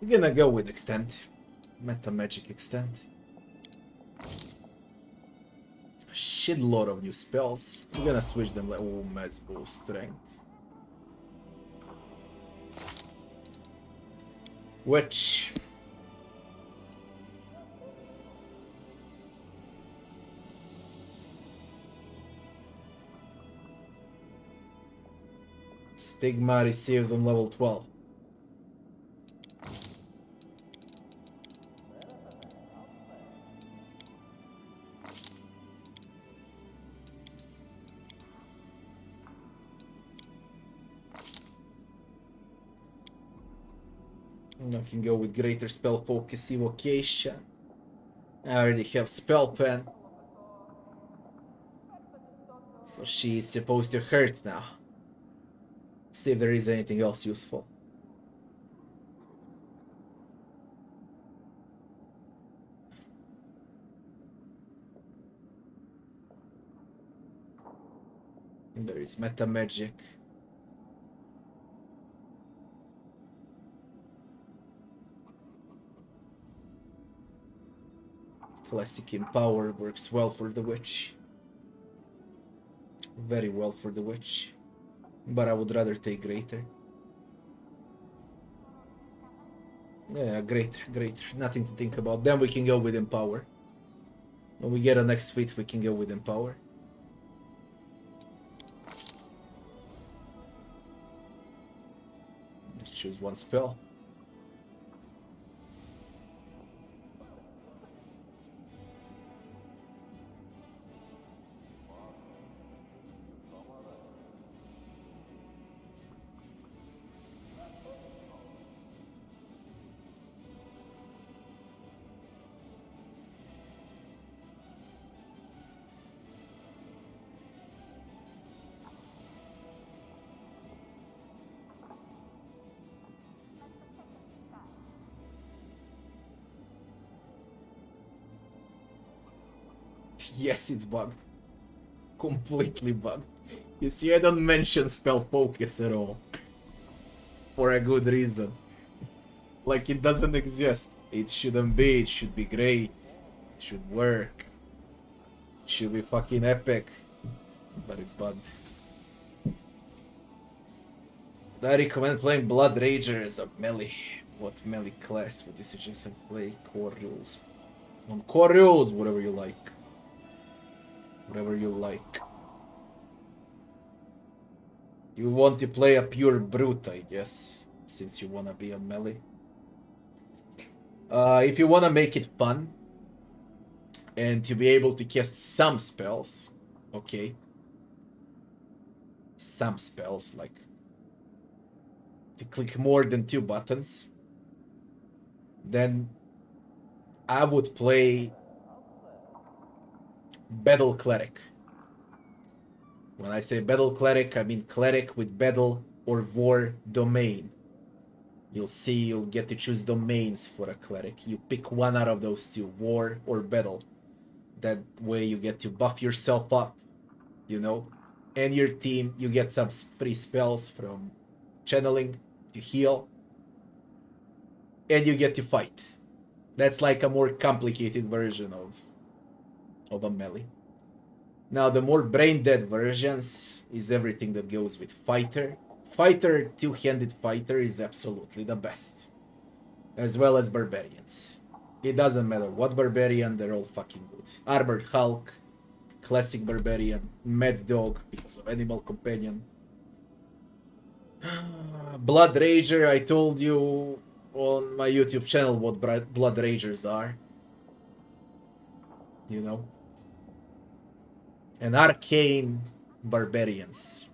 We're gonna go with extent. Meta magic extent. Shitload of new spells. We're gonna switch them like oh Mazbull strength. Which Stigma receives on level 12. I can go with greater spell focus evocation. I already have spell pen. So she is supposed to hurt now. See if there is anything else useful. And there is meta magic. Classic Empower works well for the witch. Very well for the witch. But I would rather take greater. Yeah, greater. Nothing to think about. Then we can go with Empower. When we get a next feat, we can go with Empower. Let's choose one spell. Yes, it's bugged. Completely bugged. You see, I don't mention spell focus at all. For a good reason. Like, it doesn't exist. It shouldn't be, it should be great. It should work. It should be fucking epic. But it's bugged. I recommend playing Blood Rager as a melee. What melee class would you suggest I play? Core rules. On core rules, whatever you like. Whatever you like. You want to play a pure brute, I guess, since you wanna be a melee. If you wanna make it fun and to be able to cast some spells, okay. Some spells, like to click more than 2 buttons, then I would play Battle Cleric. When I say Battle Cleric, I mean Cleric with Battle or War domain. You'll see you'll get to choose domains for a Cleric. You pick one out of those two, War or Battle. That way you get to buff yourself up, you know? And your team, you get some free spells from channeling to heal. And you get to fight. That's like a more complicated version of a melee. Now the more brain dead versions is everything that goes with fighter. Fighter, two-handed fighter is absolutely the best. As well as barbarians. It doesn't matter what barbarian, they're all fucking good. Armored Hulk, classic barbarian, Mad Dog because of Animal Companion. Blood Rager, I told you on my YouTube channel what Blood Ragers are. You know? And arcane barbarians.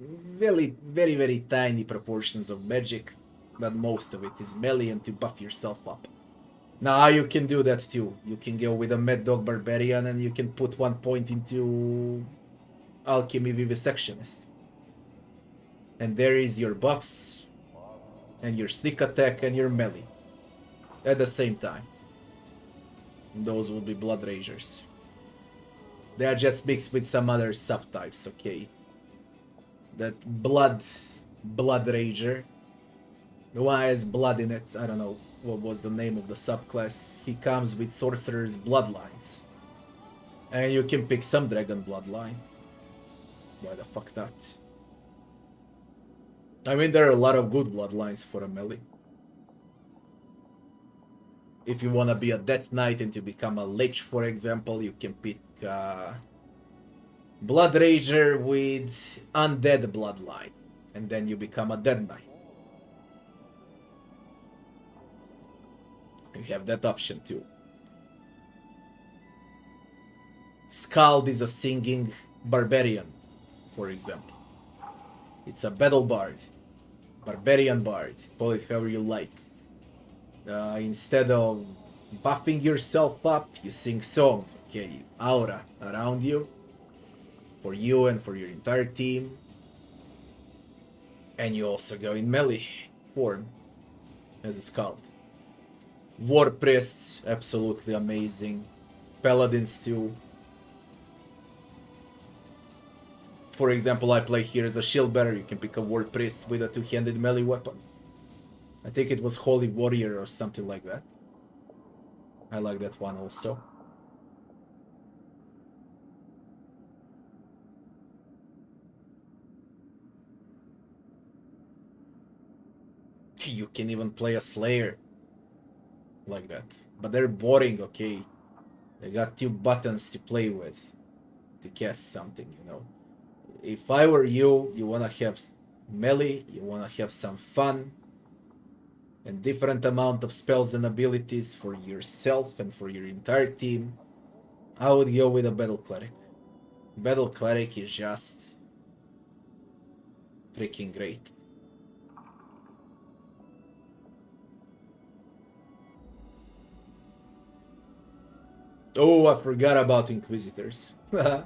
Very tiny proportions of magic, but most of it is melee and to buff yourself up. Now you can do that too. You can go with a Mad Dog Barbarian and you can put 1 point into Alchemy Vivisectionist. And there is your buffs, and your sneak attack and your melee. At the same time. Those will be Blood Ragers. They are just mixed with some other subtypes, okay? That Blood Rager The one has blood in it. I don't know what was the name of the subclass. He comes with sorcerer's bloodlines. And you can pick some dragon bloodline. Why the fuck not? I mean, there are a lot of good bloodlines for a melee. If you wanna be a Death Knight and to become a Lich, for example, you can pick Blood Rager with Undead bloodline. And then you become a Dead Knight. You have that option too. Skald is a singing barbarian, for example. It's a battle bard. Barbarian bard. Call it however you like. Instead of buffing yourself up, you sing songs, okay? Aura around you. For you and for your entire team. And you also go in melee form as a Skald. War Priests, absolutely amazing. Paladins too. For example, I play here as a shield bearer. You can pick a War Priest with a two-handed melee weapon. I think it was Holy Warrior or something like that. I like that one also. You can even play a Slayer like that. But they're boring, okay? They got 2 buttons to play with to cast something, you know. If I were you, you wanna have melee, you wanna have some fun, and different amount of spells and abilities for yourself and for your entire team, I would go with a Battle Cleric. Battle Cleric is just freaking great. Oh, I forgot about Inquisitors. They're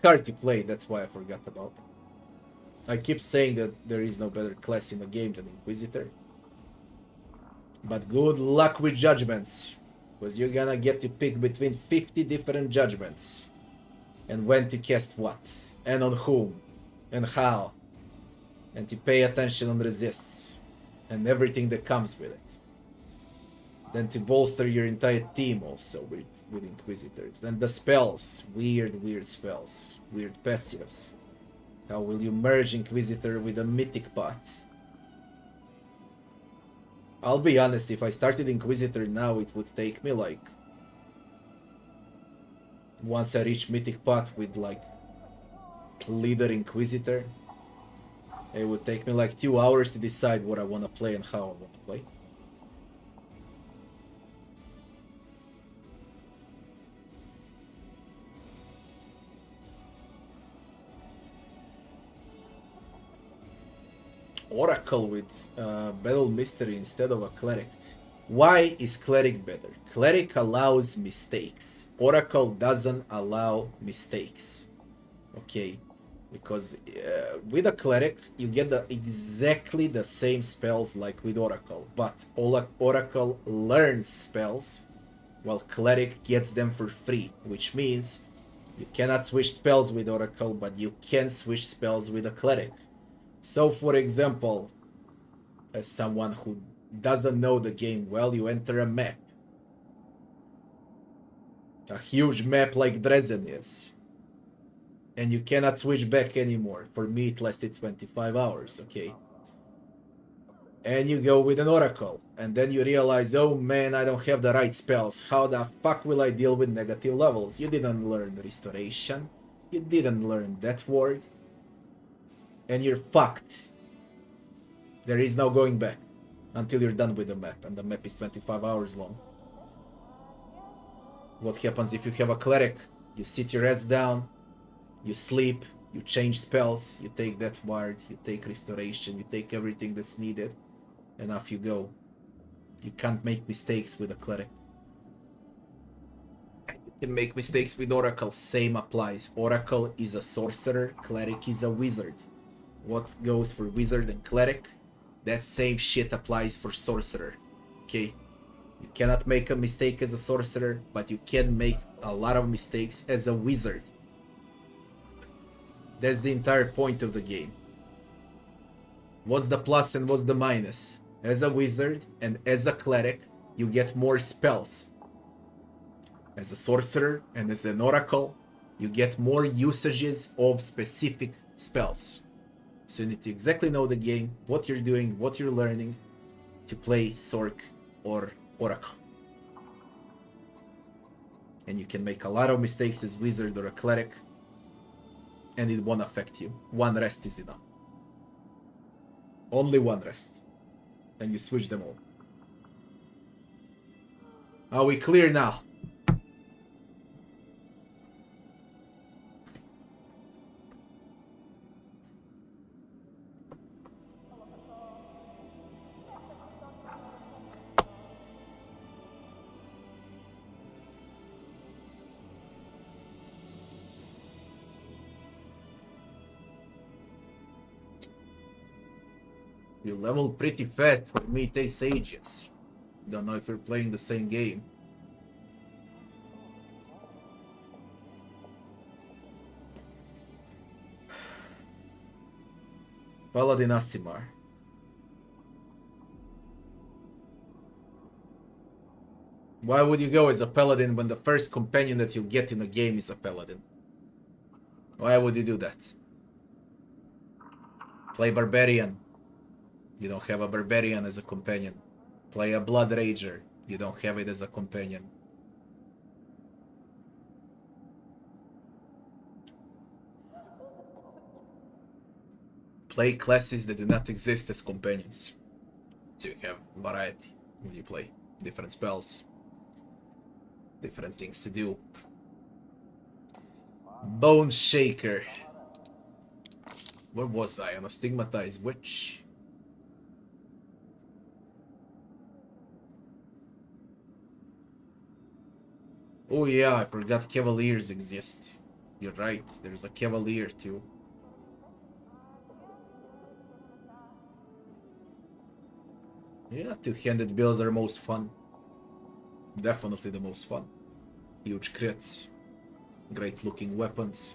hard to play, that's why I forgot about them. I keep saying that there is no better class in the game than Inquisitor. But good luck with judgments, because you're gonna get to pick between 50 different judgments. And when to cast what, and on whom, and how. And to pay attention on resists, and everything that comes with it. Then to bolster your entire team also with Inquisitors. Then the spells, weird spells, weird passives. How will you merge Inquisitor with a mythic path? I'll be honest, if I started Inquisitor now, it would take me like... Once I reach mythic path with like... Leader Inquisitor, it would take me like 2 hours to decide what I want to play and how I want to play. Oracle with Battle Mystery instead of a Cleric. Why is Cleric better? Cleric allows mistakes. Oracle doesn't allow mistakes. Okay, because with a Cleric you get exactly the same spells like with Oracle, but Oracle learns spells while Cleric gets them for free, which means you cannot switch spells with Oracle, but you can switch spells with a Cleric. So, for example, as someone who doesn't know the game well, you enter a map. A huge map like Dresden is. And you cannot switch back anymore. For me, it lasted 25 hours, okay? And you go with an Oracle. And then you realize, oh man, I don't have the right spells. How the fuck will I deal with negative levels? You didn't learn Restoration. You didn't learn Death Ward. And you're fucked. There is no going back until you're done with the map, and the map is 25 hours long. What happens if you have a Cleric? You sit your ass down, you sleep, you change spells, you take Death Ward, you take Restoration, you take everything that's needed, and off you go. You can't make mistakes with a Cleric. You can make mistakes with Oracle, same applies. Oracle is a sorcerer, Cleric is a wizard. What goes for wizard and cleric, that same shit applies for sorcerer. Okay? You cannot make a mistake as a sorcerer, but you can make a lot of mistakes as a wizard. That's the entire point of the game. What's the plus and what's the minus? As a wizard and as a cleric, you get more spells. As a sorcerer and as an oracle, you get more usages of specific spells. So you need to exactly know the game, what you're doing, what you're learning to play Sorc or Oracle. And you can make a lot of mistakes as wizard or a cleric, and it won't affect you. One rest is enough. Only one rest. And you switch them all. Are we clear now? You level pretty fast. For me, it takes ages. Don't know if you're playing the same game. Paladin Asimar. Why would you go as a paladin when the first companion that you'll get in a game is a paladin? Why would you do that? Play barbarian. You don't have a barbarian as a companion. Play a blood rager. You don't have it as a companion. Play classes that do not exist as companions. So you have variety when you play. Different spells. Different things to do. Bone Shaker. Where was I? On a Stigmatized Witch? Oh yeah, I forgot Cavaliers exist. You're right, there's a Cavalier too. Yeah, two-handed bills are most fun. Definitely the most fun. Huge crits. Great looking weapons.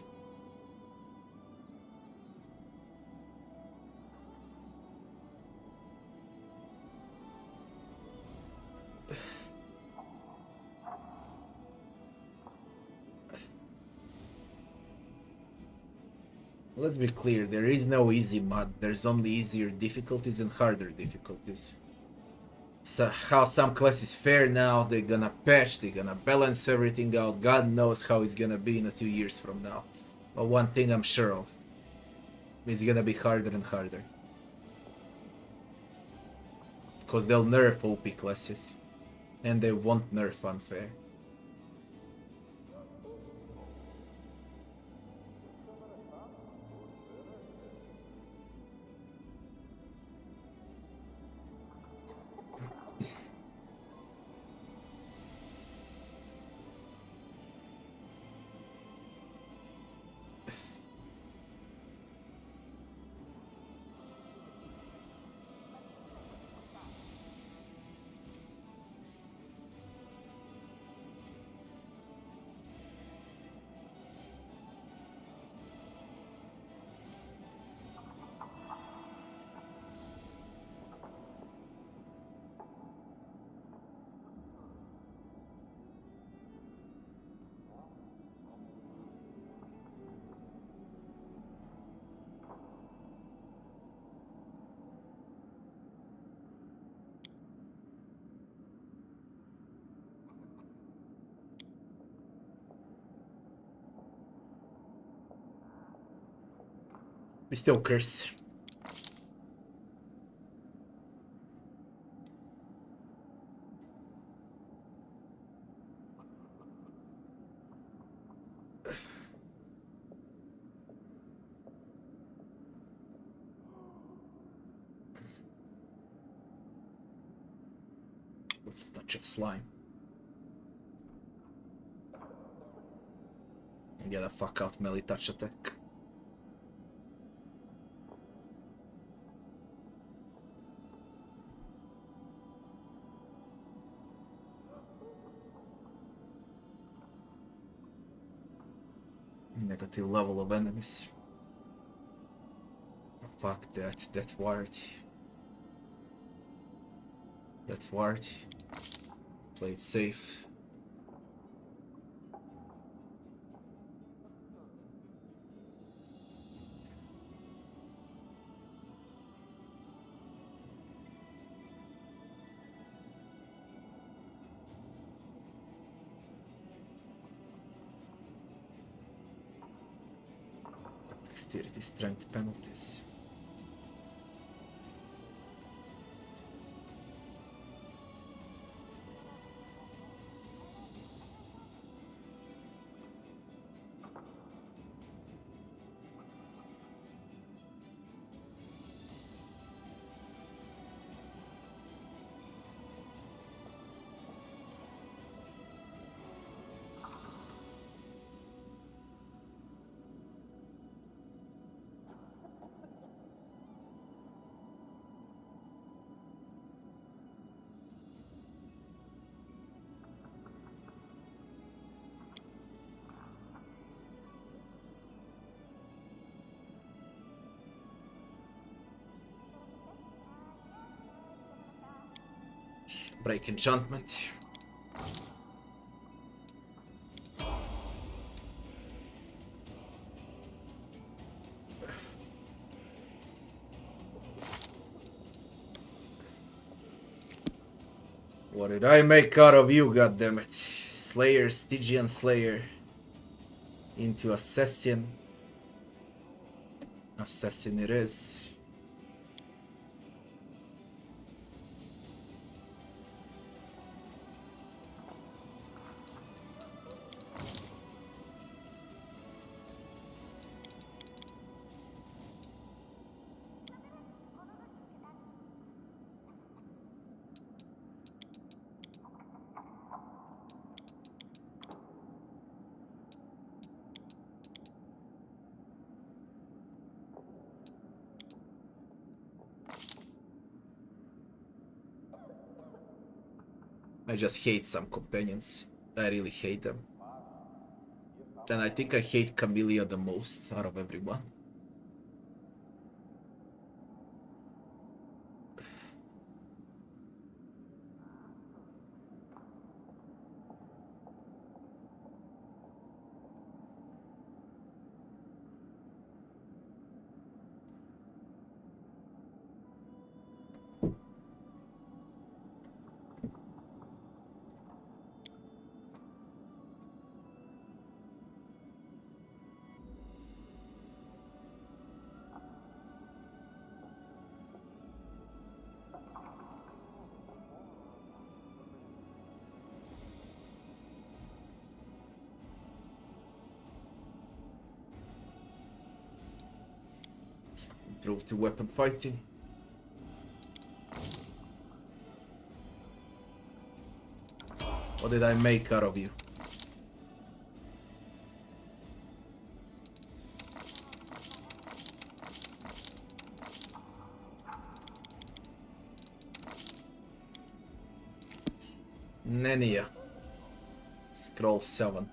Let's be clear, there is no easy mod, there's only easier difficulties and harder difficulties. So how some classes fare now, they're gonna patch, they're gonna balance everything out, God knows how it's gonna be in a few years from now. But one thing I'm sure of, it's gonna be harder and harder. Because they'll nerf OP classes, and they won't nerf unfair. We still curse. What's a touch of slime? Get the fuck out, melee touch attack. Negative level of enemies. Fuck that ward. That ward. Play it safe. Dexterity strength penalties. Break enchantment. What did I make out of you, goddammit? Slayer, Stygian Slayer. Into Assassin. Assassin it is. I just hate some companions. I really hate them. And I think I hate Camellia the most out of everyone. Drove to weapon fighting. What did I make out of you? Nenia. Scroll 7th.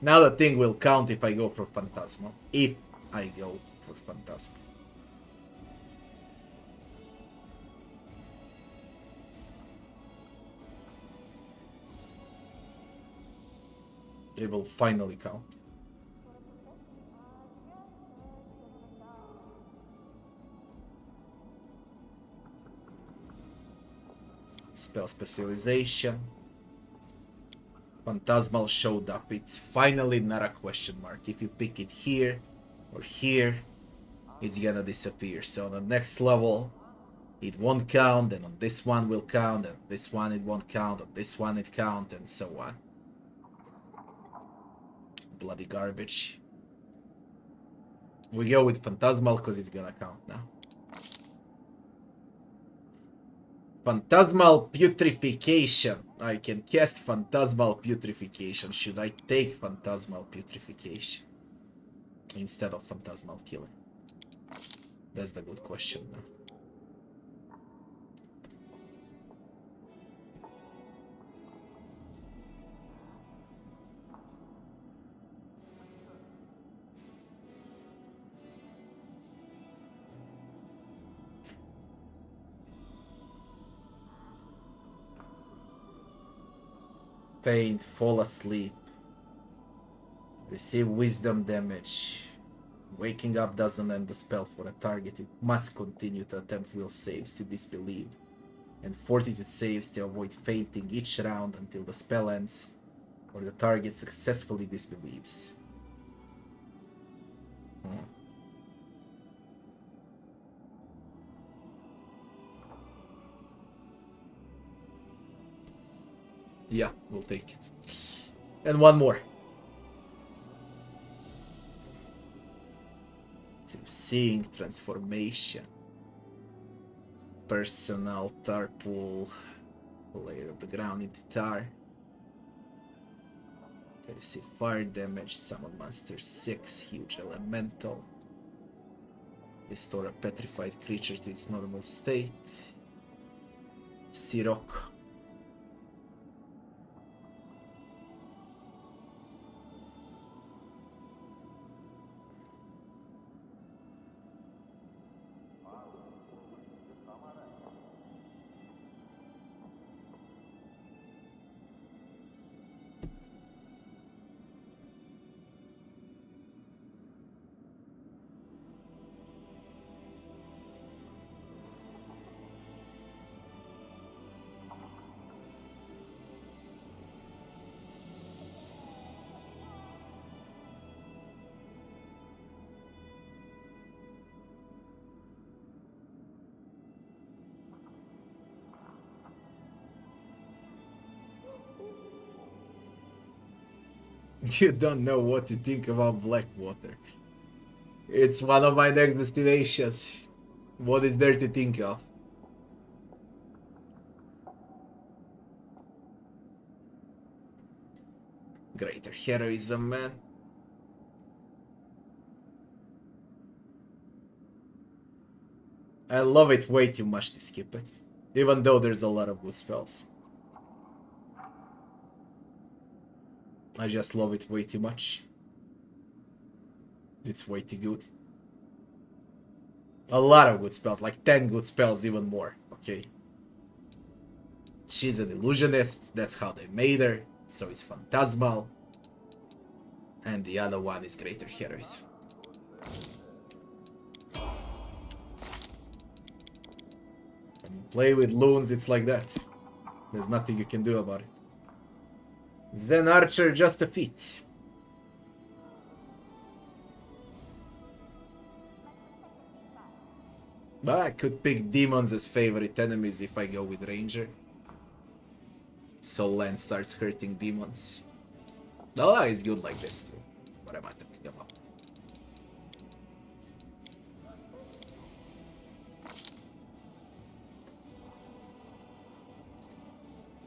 Now the thing will count if I go for Phantasmal. If I go for Phantasmal. It will finally count. Spell specialization. Phantasmal showed up. It's finally not a question mark. If you pick it here or here, it's gonna disappear. So on the next level, it won't count, and on this one will count, and this one it won't count, on this one it count, and so on. Bloody garbage. We go with Phantasmal because it's gonna count now. Phantasmal Putrefaction. I can cast Phantasmal Putrefaction. Should I take Phantasmal Putrefaction instead of Phantasmal Killing? That's the good question now. Faint, fall asleep. Receive wisdom damage. Waking up doesn't end the spell for a target. It must continue to attempt will saves to disbelieve, and fortitude saves to avoid fainting each round until the spell ends or the target successfully disbelieves. Yeah, we'll take it. And one more. Seeing transformation. Personal tarpool. Layer of the ground into tar. Receive fire damage. Summon monster 6. Huge elemental. Restore a petrified creature to its normal state. Sirok. You don't know what to think about Blackwater. It's one of my next destinations. What is there to think of? Greater heroism, man. I love it way too much to skip it, even though there's a lot of good spells. I just love it way too much. It's way too good. A lot of good spells, like 10 good spells, even more, okay? She's an illusionist, that's how they made her, so it's phantasmal. And the other one is greater heroism. When you play with loons, it's like that. There's nothing you can do about it. Zen Archer, just a feat. But I could pick demons as favorite enemies if I go with Ranger. So Len starts hurting demons. Oh, it's good like this too. What am I talking about?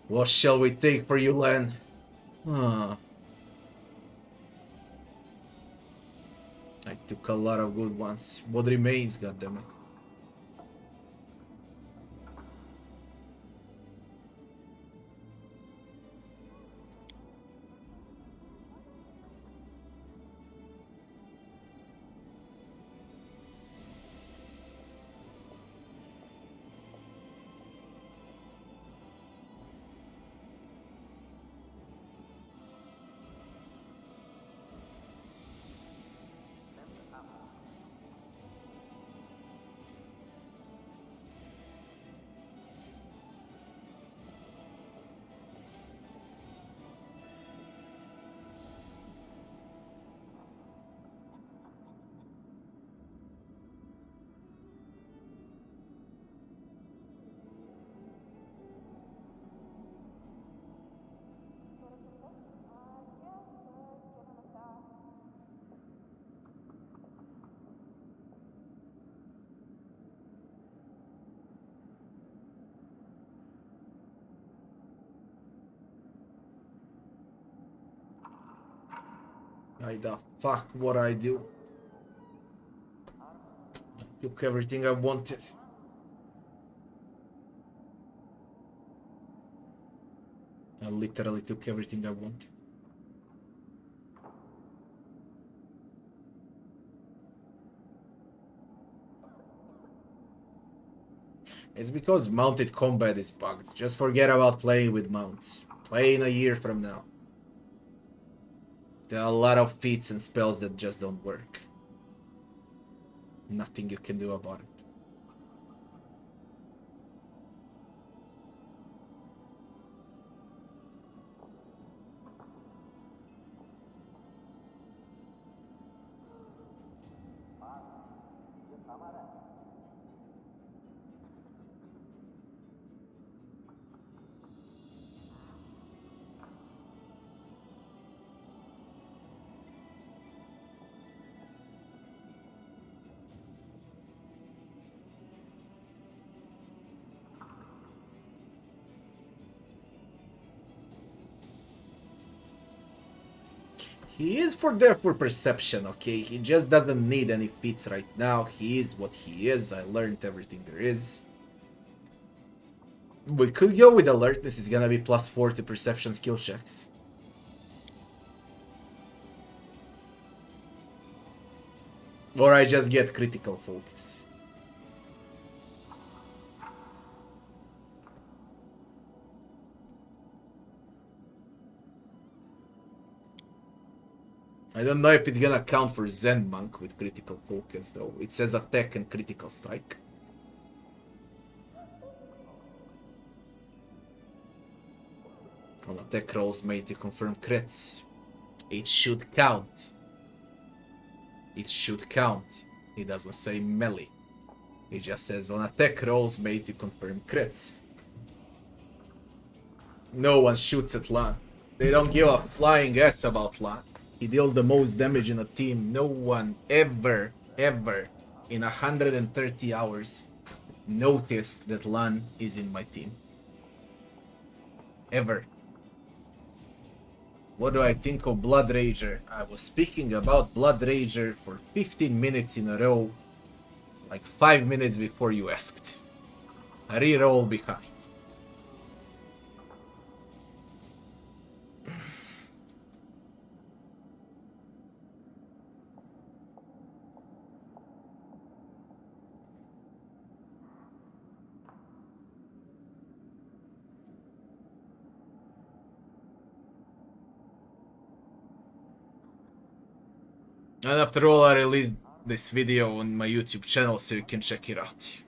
What shall we take for you, Len? I took a lot of good ones. What remains, goddammit? Why the fuck what I do? Took everything I wanted. I literally took everything I wanted. It's because mounted combat is bugged. Just forget about playing with mounts. Play in a year from now. There are a lot of feats and spells that just don't work. Nothing you can do about it. He is there for perception, okay? He just doesn't need any feats right now. He is what he is. I learned everything there is. We could go with alertness. It's gonna be +4 to perception skill checks. Or I just get critical focus. I don't know if it's gonna count for Zen Monk with critical focus though. It says attack and critical strike. On attack rolls made to confirm crits. It should count. It should count. It doesn't say melee. It just says on attack rolls made to confirm crits. No one shoots at Lan. They don't give a flying ass about Lan. He deals the most damage in a team. No one ever in 130 hours noticed that Lan is in my team. Ever. What do I think of Blood Rager? I was speaking about Blood Rager for 15 minutes in a row, like 5 minutes before you asked. A reroll behind. And after all, I released this video on my YouTube channel so you can check it out.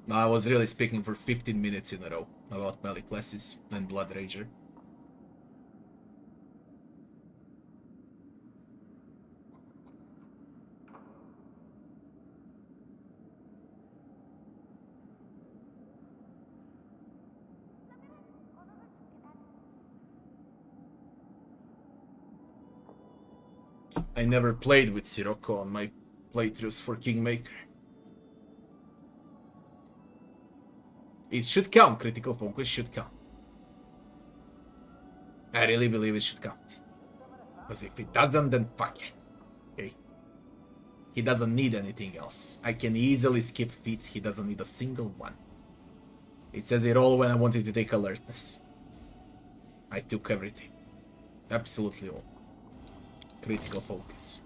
I was really speaking for 15 minutes in a row about melee classes and Blood Rager. I never played with Sirocco on my playthroughs for Kingmaker. It should count, critical focus should count. I really believe it should count. Because if it doesn't, then fuck it. Okay? He doesn't need anything else. I can easily skip feats, he doesn't need a single one. It says it all when I wanted to take alertness. I took everything. Absolutely all. Critical focus.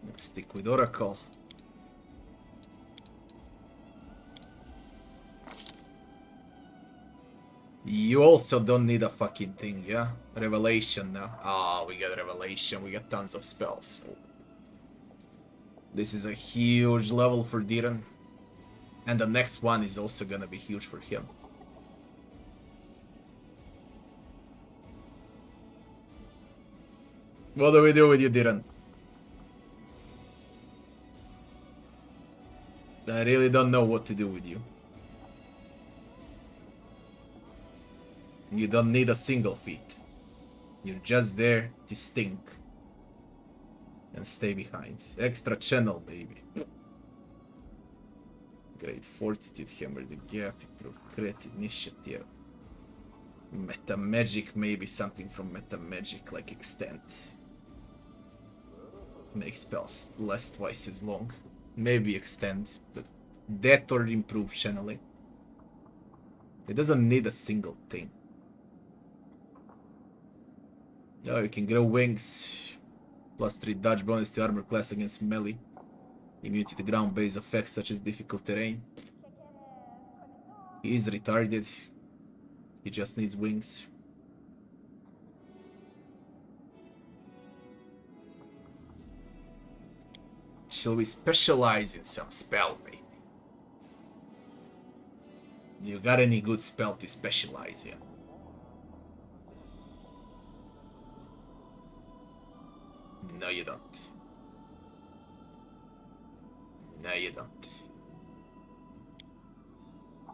Let's stick with Oracle. You also don't need a fucking thing, yeah? Revelation now. Ah, we got Revelation, we got tons of spells. This is a huge level for Diran. And the next one is also gonna be huge for him. What do we do with you, Diran? I really don't know what to do with you. You don't need a single feat. You're just there to stink. And stay behind. Extra channel, baby. Great fortitude, hammer the gap, improved crit, initiative. Meta magic, maybe something from meta magic like extend. Make spells last twice as long. Maybe extend, but that or improve channeling. It doesn't need a single thing. Oh, you can grow wings. +3 dodge bonus to armor class against melee. Immunity to ground-based effects such as difficult terrain. He is retarded. He just needs wings. Shall we specialize in some spell, maybe? You got any good spell to specialize in? No, you don't. No, you don't.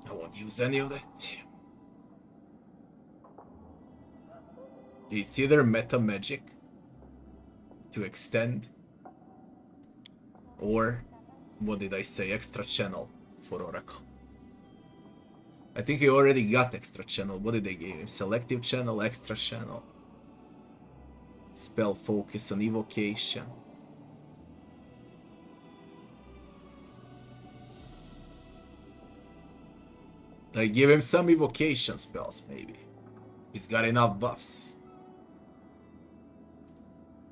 I won't use any of that. It's either meta magic to extend, or what did I say? Extra channel for Oracle. I think he already got extra channel. What did they give him? Selective channel, extra channel. Spell focus on evocation. I give him some evocation spells, maybe. He's got enough buffs.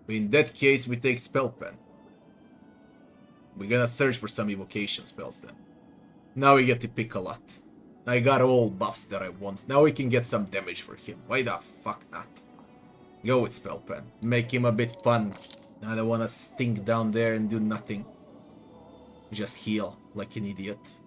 In that case, we take spell pen. We're gonna search for some evocation spells then. Now we get to pick a lot. I got all buffs that I want. Now we can get some damage for him. Why the fuck not? Go with spell pen. Make him a bit fun. I don't wanna stink down there and do nothing. Just heal like an idiot.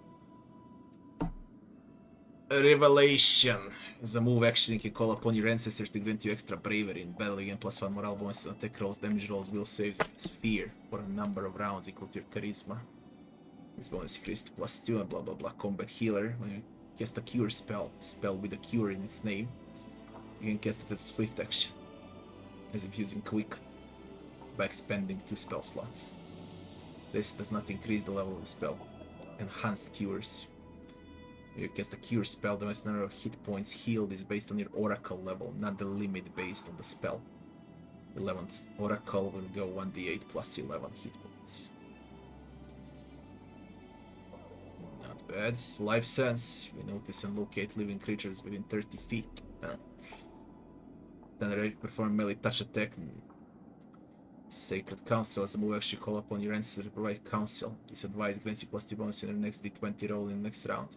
Revelation is a move action you can call upon your ancestors to grant you extra bravery in battle again, +1 morale bonus on attack rolls, damage rolls, will saves, and sphere for a number of rounds equal to your charisma. This bonus increased to +2 and blah blah blah. Combat healer. When you cast a cure spell with a cure in its name, you can cast it as a swift action, as if using quick by expending 2 spell slots. This does not increase the level of the spell. Enhanced cures. You cast a cure spell, the number of hit points healed is based on your oracle level, not the limit based on the spell. 11th oracle will go 1d8 plus 11 hit points. Not bad. Life sense. You notice and locate living creatures within 30 feet. Then ready to perform melee touch attack. Sacred Council as a move actually call upon your ancestor to provide counsel. This advice grants you +2 bonus in your next d20 roll in the next round.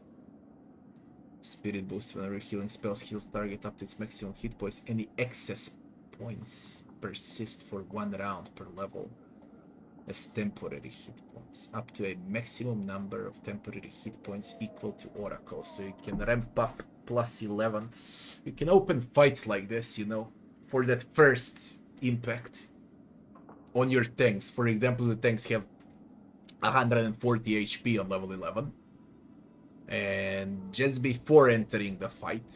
Spirit boost. Whenever healing spells heals target up to its maximum hit points, any excess points persist for 1 round per level as temporary hit points, up to a maximum number of temporary hit points equal to Oracle. So you can ramp up +11. You can open fights like this, you know, for that first impact on your tanks. For example, the tanks have 140 HP on level 11. And just before entering the fight,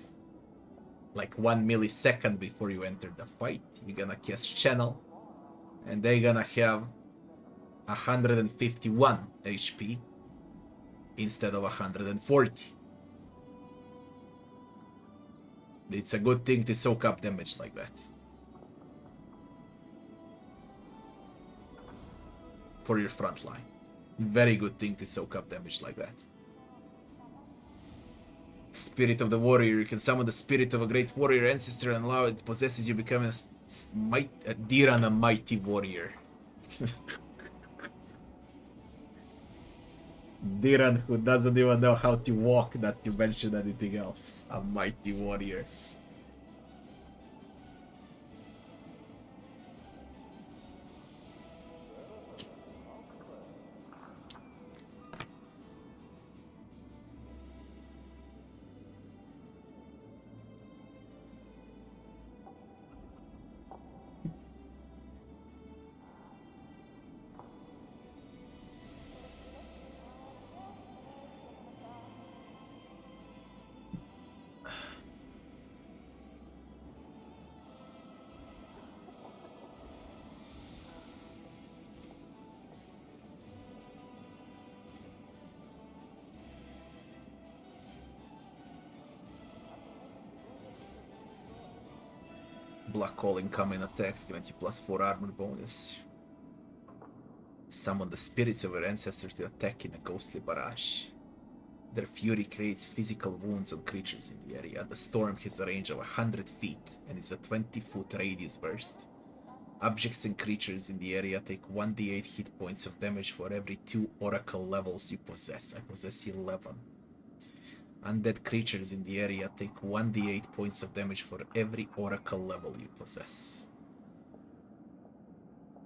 like 1 millisecond before you enter the fight, you're gonna cast Channel, and they're gonna have 151 HP instead of 140. It's a good thing to soak up damage like that. For your front line. Very good thing to soak up damage like that. Spirit of the warrior. You can summon the spirit of a great warrior ancestor and allow it possesses you, becoming a Diran, a mighty warrior. Diran, who doesn't even know how to walk, not to mention anything else. A mighty warrior. Black Hole incoming attacks grant you +4 armor bonus. Summon the spirits of your ancestors to attack in a ghostly barrage. Their fury creates physical wounds on creatures in the area. The storm has a range of 100 feet and is a 20-foot radius burst. Objects and creatures in the area take 1d8 hit points of damage for every 2 oracle levels you possess. I possess 11. Undead creatures in the area take 1d8 points of damage for every oracle level you possess.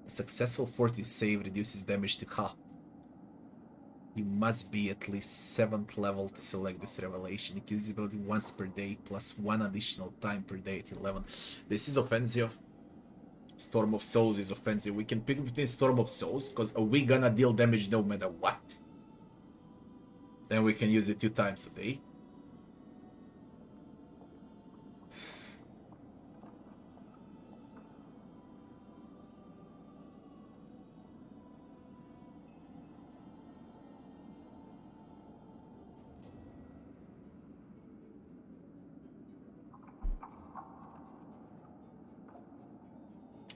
A successful fortitude save reduces damage to half. You must be at least 7th level to select this revelation. It gives ability once per day plus 1 additional time per day at 11. This is offensive. Storm of Souls is offensive. We can pick between Storm of Souls because we gonna deal damage no matter what. Then we can use it 2 times a day.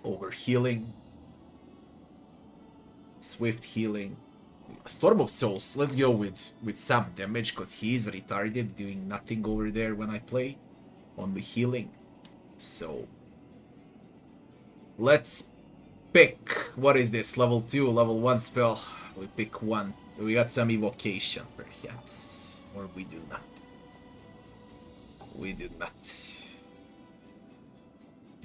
Over healing, swift healing, Storm of Souls. Let's go with some damage because he is retarded, doing nothing over there when I play, only healing. So let's pick, what is this, level 2, level 1 spell. We pick one. We got some evocation perhaps, or we do not. We do not.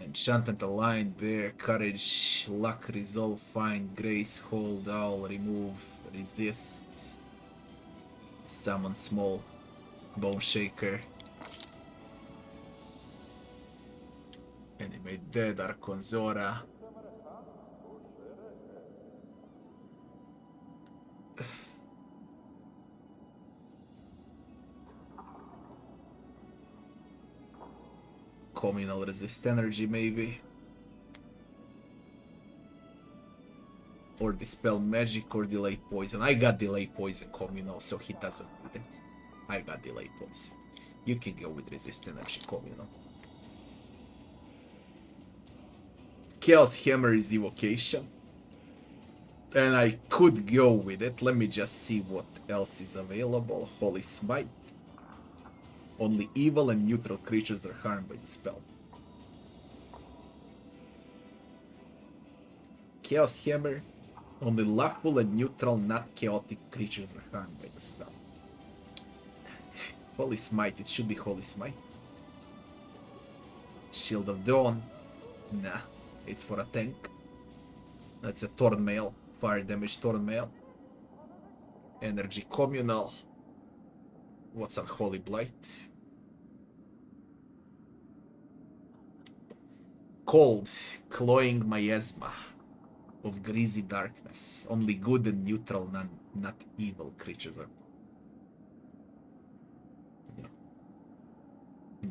Enchantment, Align, Bear, Courage, Luck, Resolve, Find, Grace, Hold, Owl, Remove, Resist, Summon Small, Bone Shaker, Animate Dead, Arconzora. Communal Resist Energy, maybe. Or Dispel Magic or Delay Poison. I got Delay Poison Communal, so he doesn't need it. I got Delay Poison. You can go with Resist Energy Communal. Chaos Hammer is Evocation. And I could go with it. Let me just see what else is available. Holy Smite. Only evil and neutral creatures are harmed by the spell. Chaos Hammer. Only lawful and neutral, not chaotic creatures are harmed by the spell. Holy Smite. It should be Holy Smite. Shield of Dawn. Nah. It's for a tank. That's a Torn Mail. Fire damage Torn Mail. Energy Communal. What's Unholy Blight? Cold, Cloying Miasma of Greasy Darkness. Only good and neutral, not evil creatures are.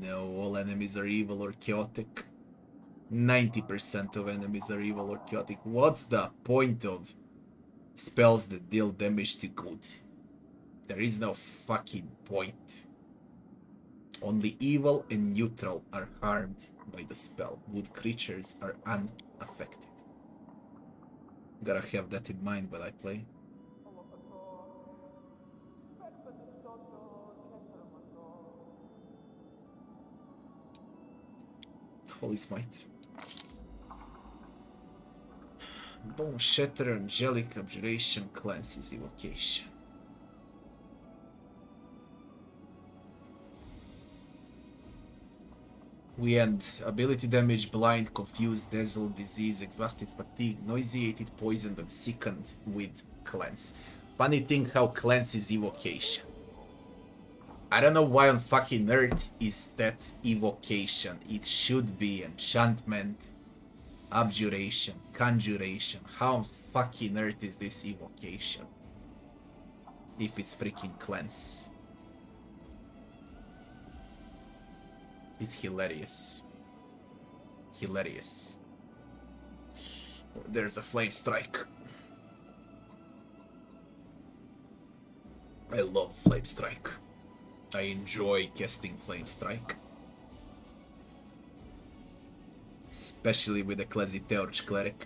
No, all enemies are evil or chaotic. 90% of enemies are evil or chaotic. What's the point of spells that deal damage to good? There is no fucking point. Only evil and neutral are harmed by the spell. Good creatures are unaffected. Gotta have that in mind when I play. Holy Smite. Bone Shatter, Angelic Abjuration, Clancy's Evocation. We end ability damage, blind, confused, dazzled, disease, exhausted, fatigue, nauseated, poisoned, and sickened with cleanse. Funny thing how cleanse is evocation. I don't know why on fucking earth is that evocation. It should be enchantment, abjuration, conjuration. How on fucking earth is this evocation? If it's freaking cleanse. It's hilarious. Hilarious. There's a flame strike. I love flame strike. I enjoy casting flame strike. Especially with the Inquisitors Cleric.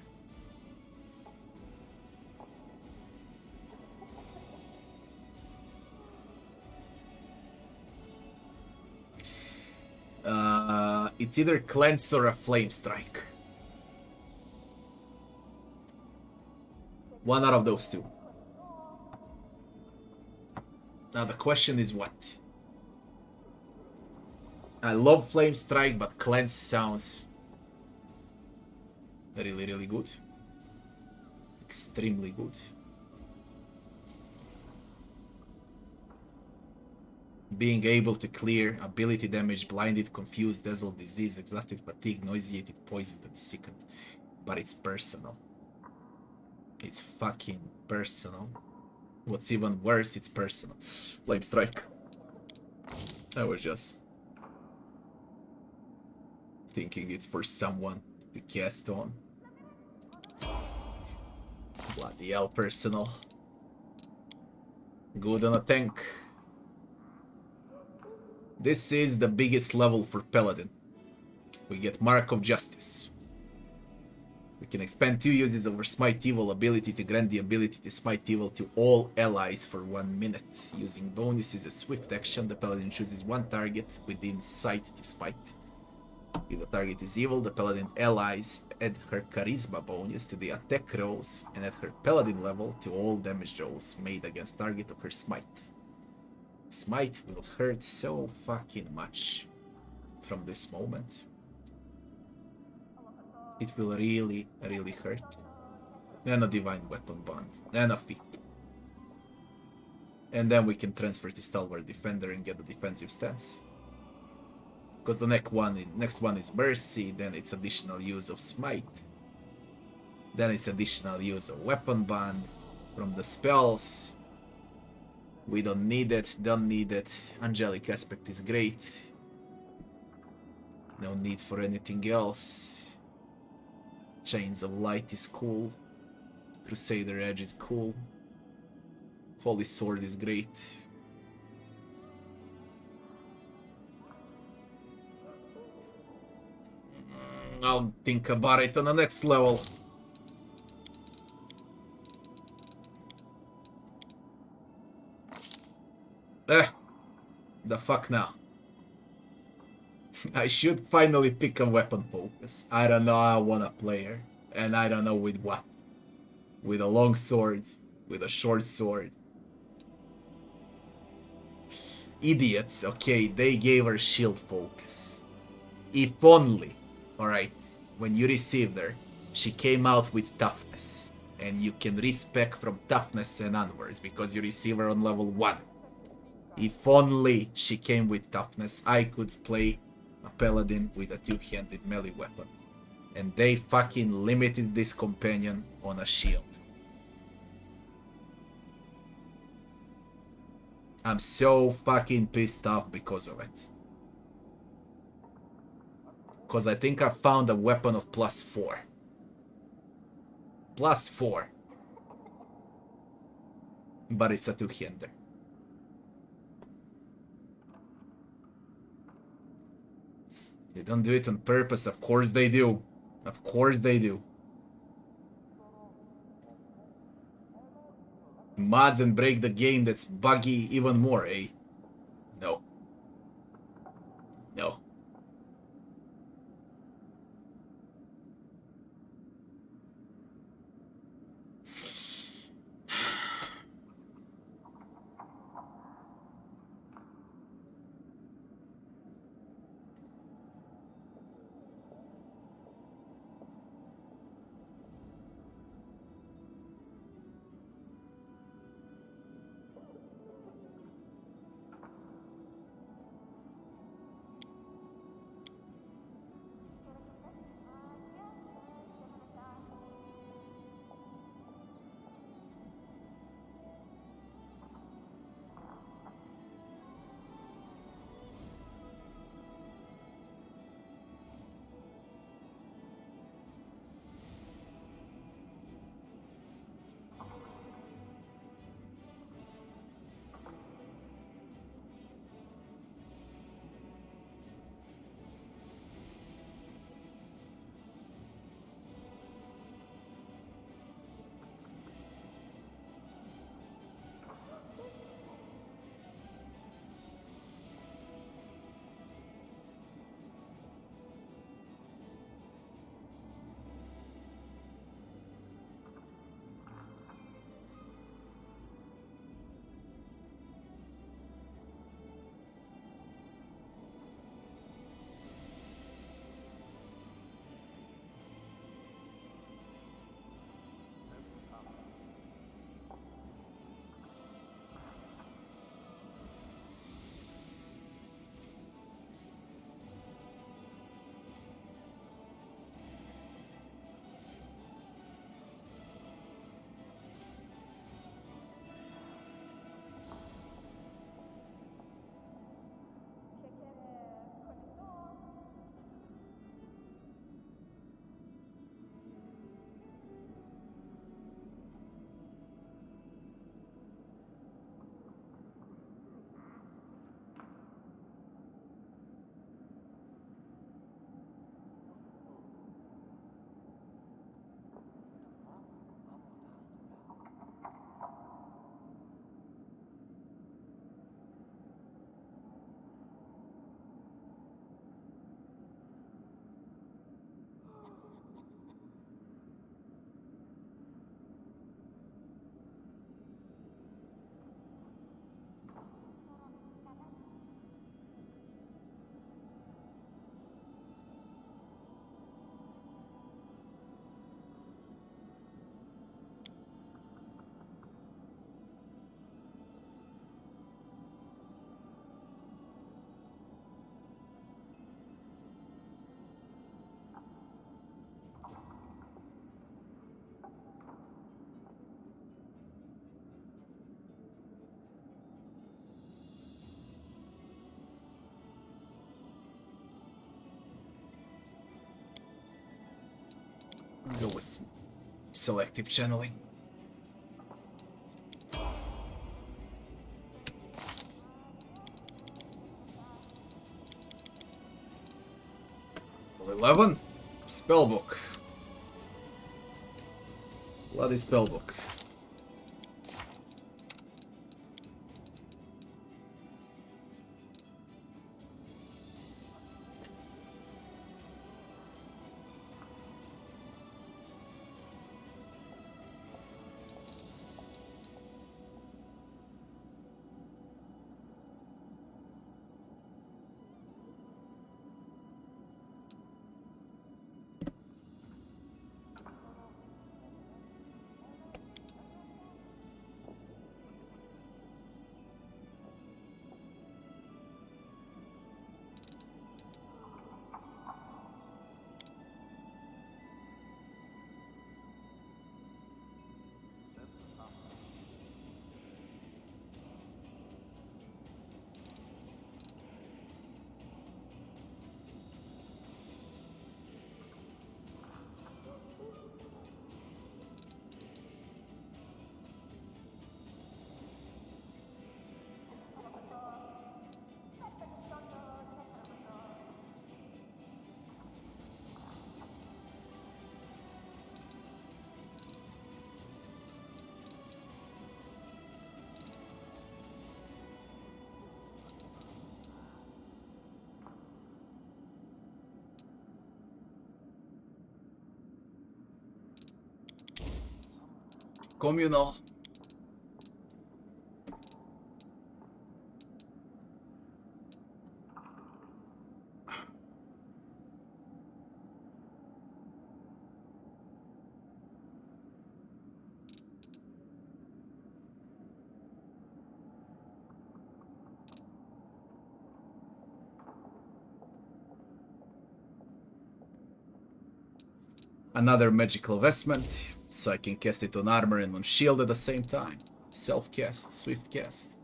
It's either Cleanse or a Flame Strike. One out of those two. Now the question is what? I love Flame Strike, but Cleanse sounds really, really good. Extremely good. Being able to clear ability damage, blinded, confused, dazzled, disease, exhausted, fatigue, nauseated, poisoned, and sickened. But it's personal. It's fucking personal. What's even worse, it's personal. Flame Strike. I was just thinking it's for someone to cast on. Bloody hell, personal. Good on a tank. This is the biggest level for Paladin. We get Mark of Justice. We can expand 2 uses of our Smite Evil ability to grant the ability to Smite Evil to all allies for 1 minute. Using bonus is a swift action. The Paladin chooses one target within sight to smite. If the target is evil, the Paladin allies add her Charisma bonus to the attack rolls and add her Paladin level to all damage rolls made against target of her Smite. Smite will hurt so fucking much from this moment. It will really, really hurt. And a Divine Weapon Bond. And a Feat. And then we can transfer to Stalwart Defender and get the defensive stance. Because the next one is Mercy, then it's additional use of Smite. Then it's additional use of Weapon Bond from the spells. We don't need it, don't need it. Angelic Aspect is great. No need for anything else. Chains of Light is cool. Crusader Edge is cool. Holy Sword is great. I'll think about it on the next level. The fuck now. I should finally pick a weapon focus. I don't know how I wanna play her. And I don't know with what. With a long sword. With a short sword. Idiots, okay, they gave her shield focus. If only, alright, when you received her, she came out with toughness. And you can respec from toughness and onwards because you receive her on level 1. If only she came with toughness, I could play a paladin with a two-handed melee weapon. And they fucking limited this companion on a shield. I'm so fucking pissed off because of it. Because I think I found a weapon of +4. +4. But it's a two-hander. They don't do it on purpose, of course they do. Of course they do. Mods and break the game that's buggy even more, eh? No. No. with selective channeling. Level 11. Spellbook. Bloody spellbook. Communal. Another magical vestment, so I can cast it on armor and on shield at the same time. Self-cast, swift cast.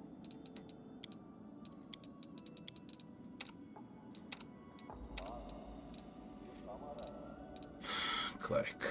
Cleric.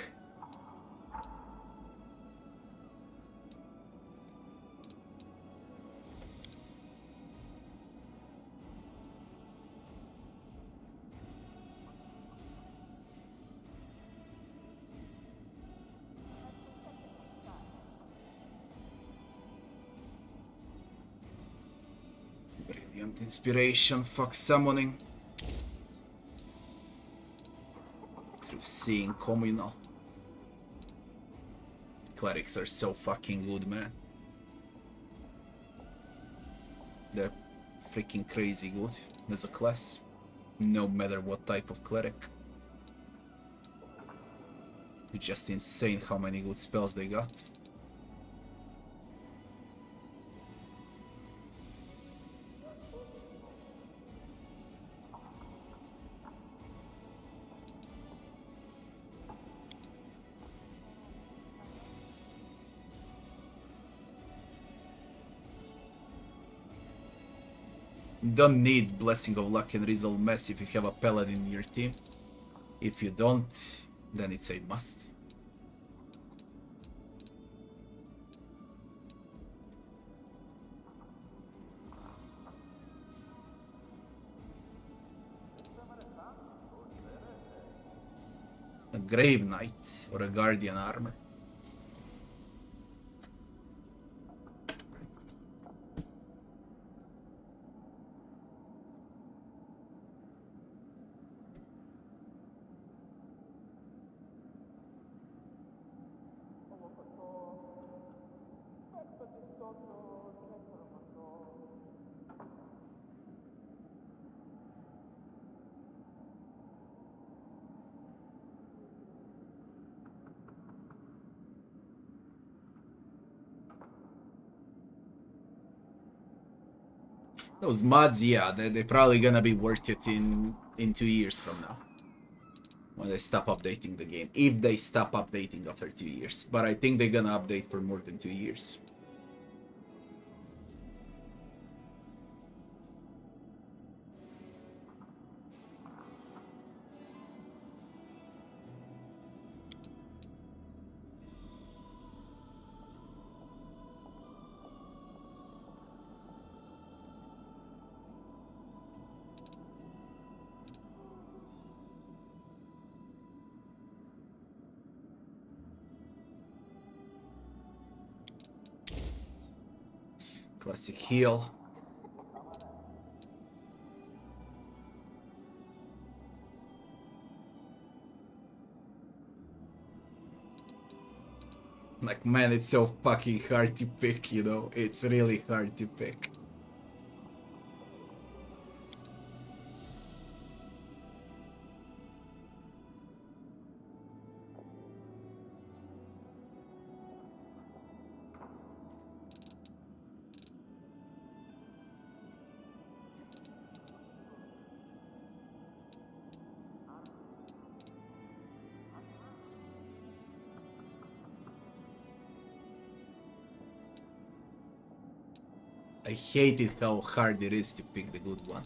Brilliant inspiration, fuck summoning. Through seeing communal. Clerics are so fucking good, man. They're freaking crazy good as a class. No matter what type of cleric. It's just insane how many good spells they got. Don't need Blessing of Luck and Resolve Mess if you have a Paladin in your team. If you don't, then it's a must. A Grave Knight or a Guardian Armor. Those mods, yeah, they're probably gonna be worth it in 2 years from now. When they stop updating the game. If they stop updating after 2 years. But I think they're gonna update for more than 2 years. Classic heal. Like, man, it's so fucking hard to pick, you know? It's really hard to pick. I hated how hard it is to pick the good one.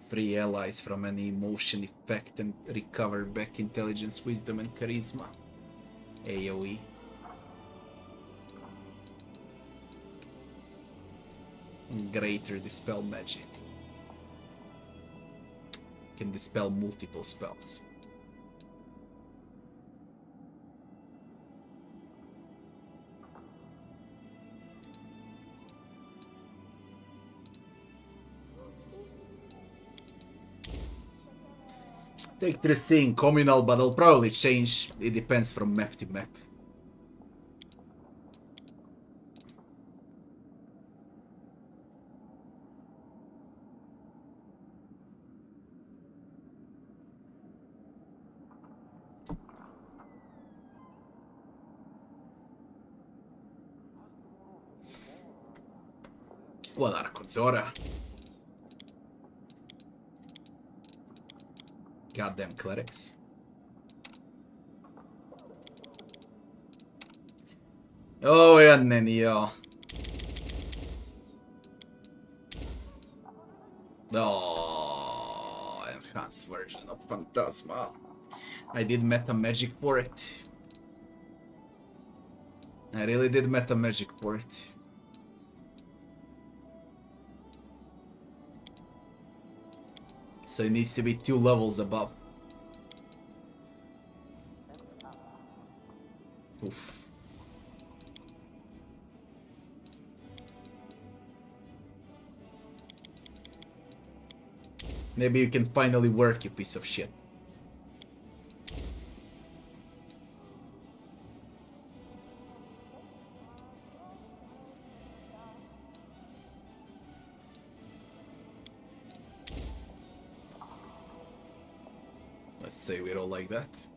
Free allies from any emotion effect and recover back intelligence, wisdom, and charisma. AoE. Greater dispel magic. Can dispel multiple spells. Take 3 seeing communal, but I'll probably change. It depends from map to map. Well, Arconzora. Goddamn clerics. Oh, ja, nee, ja. Oh, enhanced version of Phantasma. I did meta magic for it. I really did meta magic for it. So it needs to be 2 levels above. Oof. Maybe you can finally work, you piece of shit. Let's say we roll like that.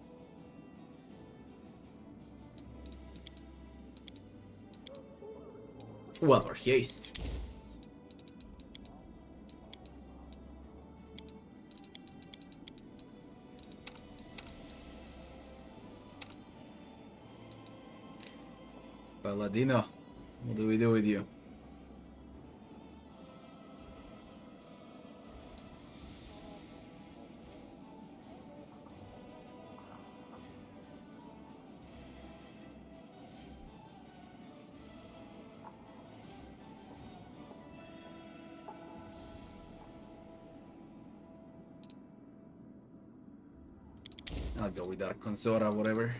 One more haste. Paladino, what do we do with you? I'll go with Arconzora, whatever.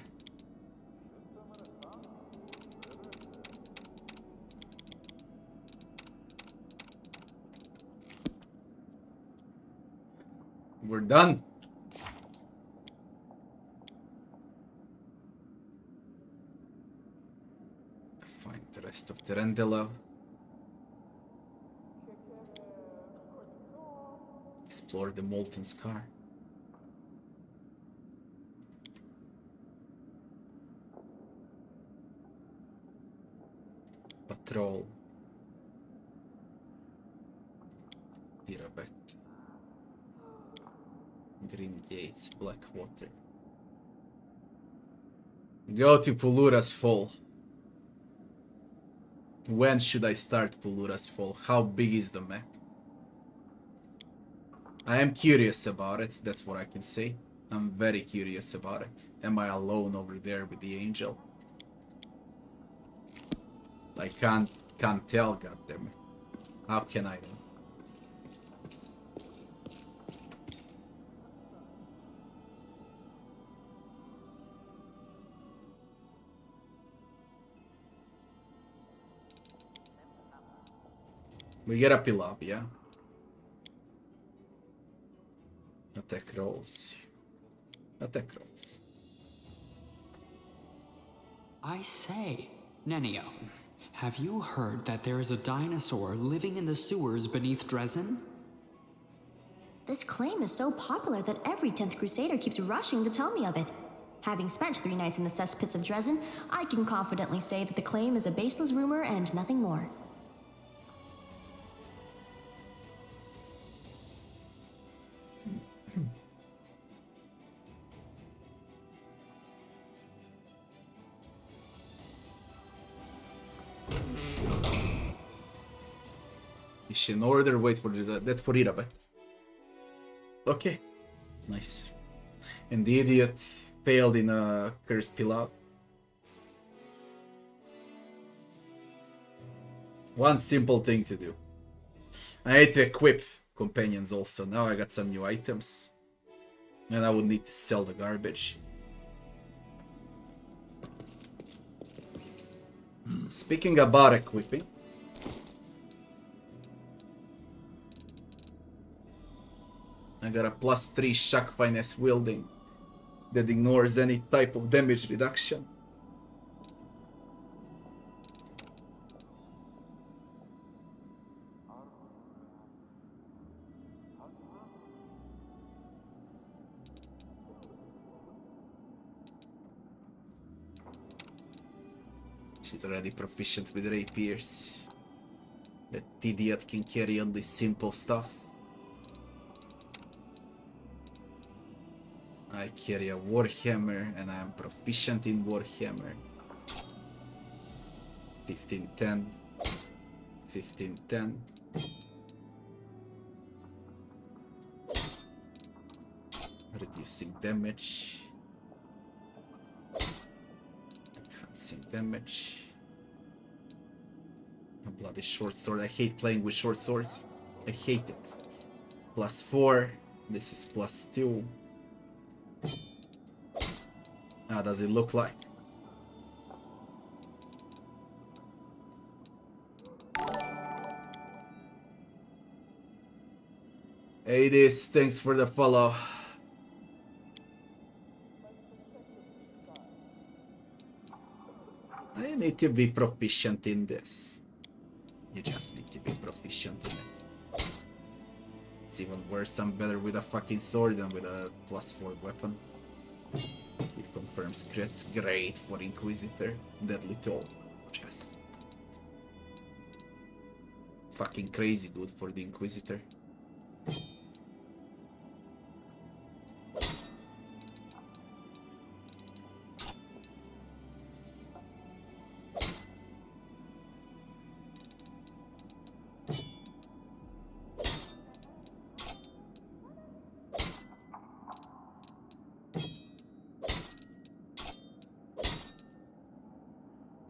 We're done. Find the rest of Terendela. Explore the Molten Scar. Patrol. Irabet. Green Gates, Blackwater. Go to Pulura's Fall. When should I start Pulura's Fall? How big is the map? I am curious about it, that's what I can say. I'm very curious about it. Am I alone over there with the angel? I can't can't tell, goddammit. How can I know? We get a Pilav, yeah? Attack rolls. Attack rolls. I say, Nenio, have you heard that there is a dinosaur living in the sewers beneath Dresden? This claim is so popular that every 10th Crusader keeps rushing to tell me of it. Having spent 3 nights in the cesspits of Dresden, I can confidently say that the claim is a baseless rumor and nothing more. Is in order? Wait for this. That's for Irabat. Okay. Nice. And the idiot failed in a cursed Pilav. One simple thing to do. I need to equip companions also. Now I got some new items. And I would need to sell the garbage. Speaking about equipping. I got a +3 shock finesse wielding that ignores any type of damage reduction. She's already proficient with rapiers. That idiot can carry on this simple stuff. I carry a Warhammer and I am proficient in Warhammer. 15-10. 15-10. Reducing damage. Enhancing damage. A bloody short sword. I hate playing with short swords. I hate it. +4. This is +2. How does it look like? Hey, this, thanks for the follow. I need to be proficient in this. You just need to be proficient in it. It's even worse, I'm better with a fucking sword than with a +4 weapon. It confirms crits, great for Inquisitor. Deadly toll, just fucking crazy good for the Inquisitor.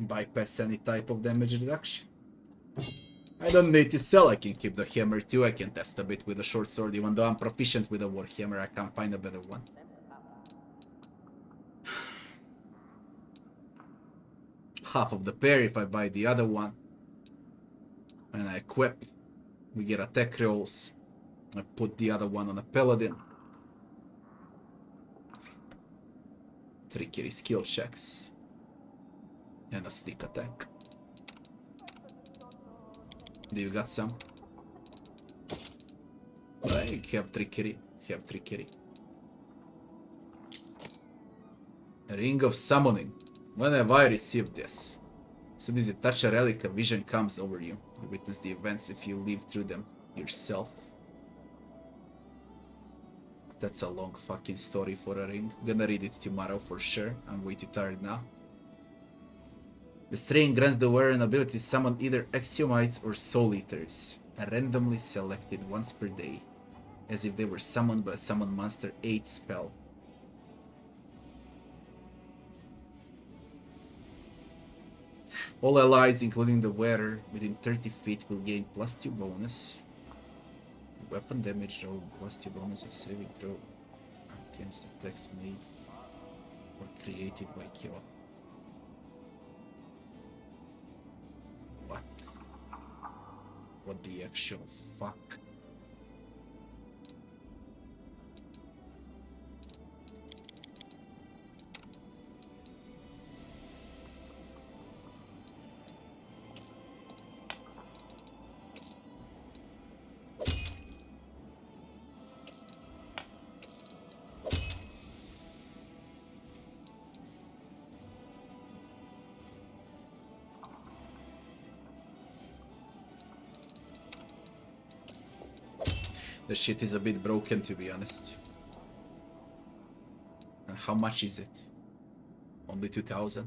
Bypass any type of damage reduction. I don't need to sell, I can keep the hammer too, I can test a bit with a short sword, even though I'm proficient with a warhammer, I can't find a better one. Half of the pair if I buy the other one. And I equip. We get attack rolls. I put the other one on a paladin. Trickery skill checks. And a sneak attack. Do you got some? I have trickery. Have trickery. Ring of Summoning. When have I received this? As soon as you touch a relic, a vision comes over you. You witness the events if you live through them yourself. That's a long fucking story for a ring. Gonna read it tomorrow for sure. I'm way too tired now. The string grants the wearer an ability to summon either Axiomites or Soul Eaters, randomly selected once per day, as if they were summoned by a Summon Monster 8 spell. All allies, including the wearer, within 30 feet will gain +2 bonus. Weapon damage roll +2 bonus of saving throw against attacks made or created by kill. What? What the actual fuck? The shit is a bit broken, to be honest. And how much is it? Only 2,000?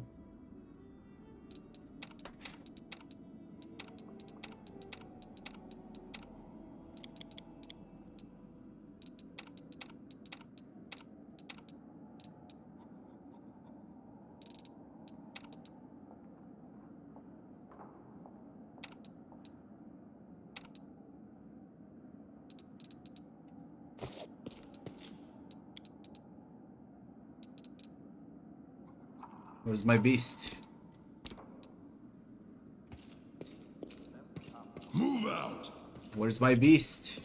Where's my beast? Move out! Where's my beast?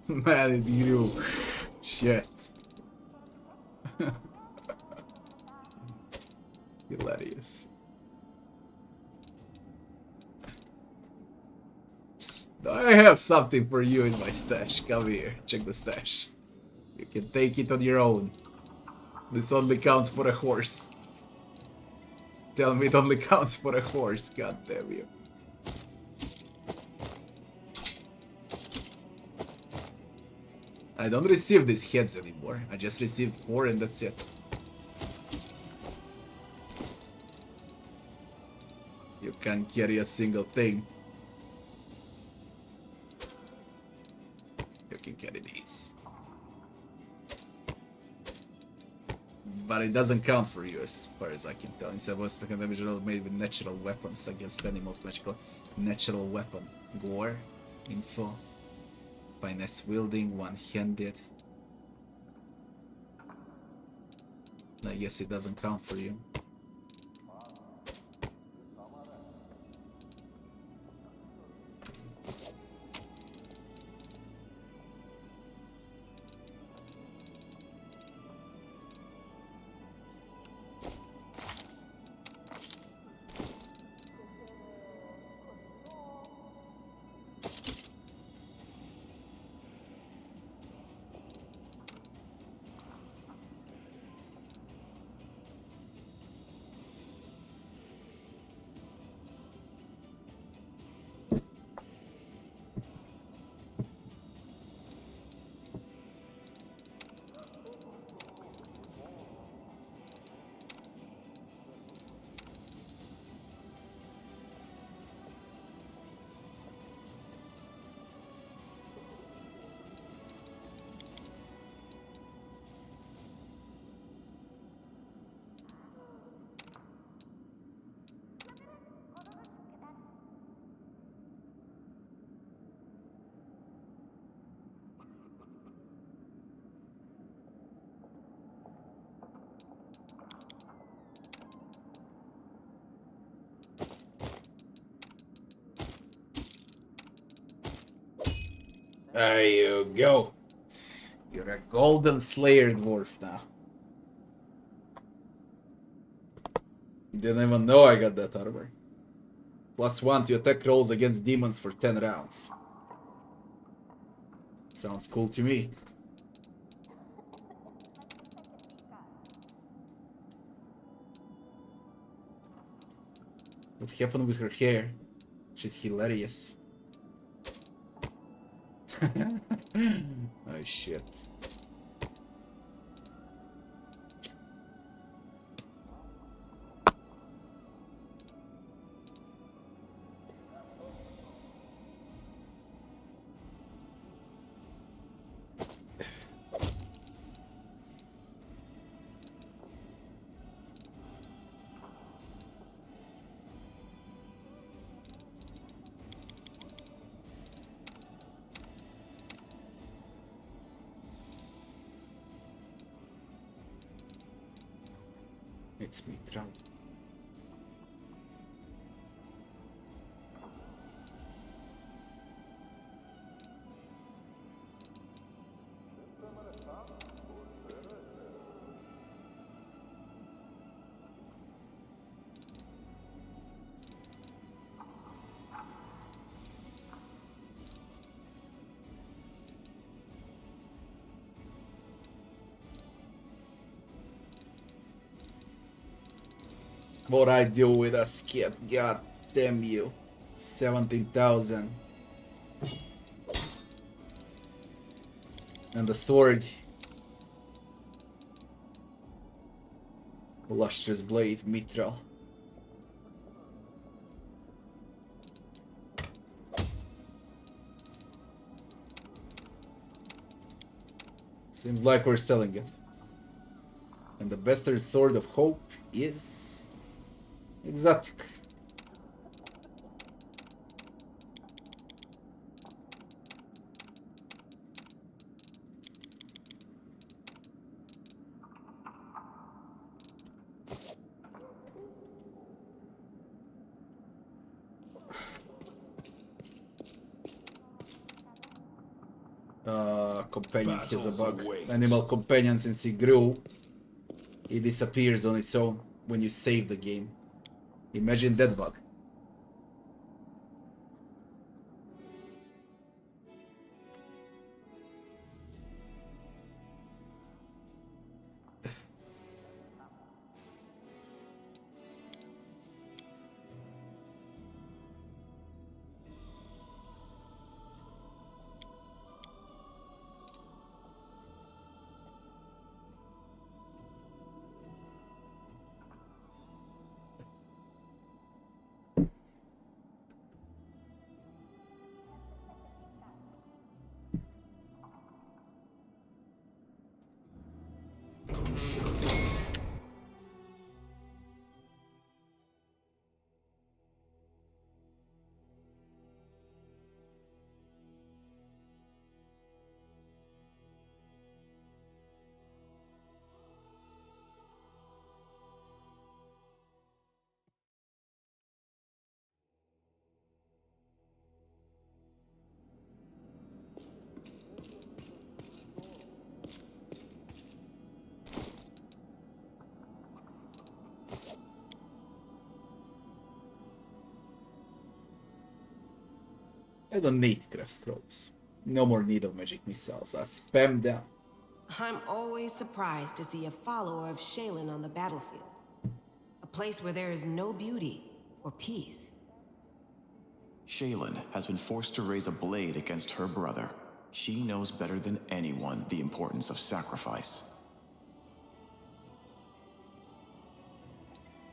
Man, it's you. Shit. Hilarious. I have something for you in my stash. Come here, check the stash. You can take it on your own. This only counts for a horse. Tell me it only counts for a horse, god damn you. I don't receive these heads anymore. I just received 4 and that's it. You can't carry a single thing. You can carry these. But it doesn't count for you as far as I can tell. Instead of second damage roll made with natural weapons against animals, magical natural weapon. Gore, info, finesse wielding, one-handed. I guess it doesn't count for you. There you go. You're a golden slayer dwarf now. Didn't even know I got that armor. +1 to attack rolls against demons for 10 rounds. Sounds cool to me. What happened with her hair? She's hilarious. Oh shit. It's Mitral. What I do with a skit, god damn you. 17,000. And the sword. Lustrous blade, Mitral. Seems like we're selling it. And the bastard sword of hope is exotic. Companion has a bug. Animal companion, since he grew, it disappears on its own when you save the game. Imagine that bug. I don't need craft scrolls. No more need of magic missiles. I spam them. I'm always surprised to see a follower of Shaylin on the battlefield. A place where there is no beauty or peace. Shaylin has been forced to raise a blade against her brother. She knows better than anyone the importance of sacrifice.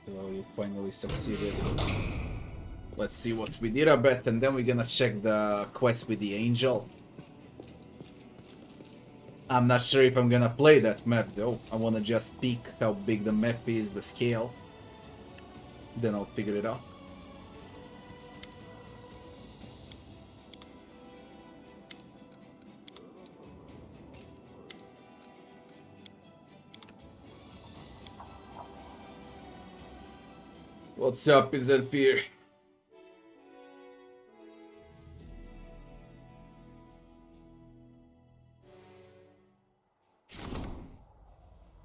Well, you finally succeeded. Let's see what's with Irabet, and then we're gonna check the quest with the angel. I'm not sure if I'm gonna play that map though. I wanna just peek how big the map is, the scale. Then I'll figure it out. What's up, Izelpir?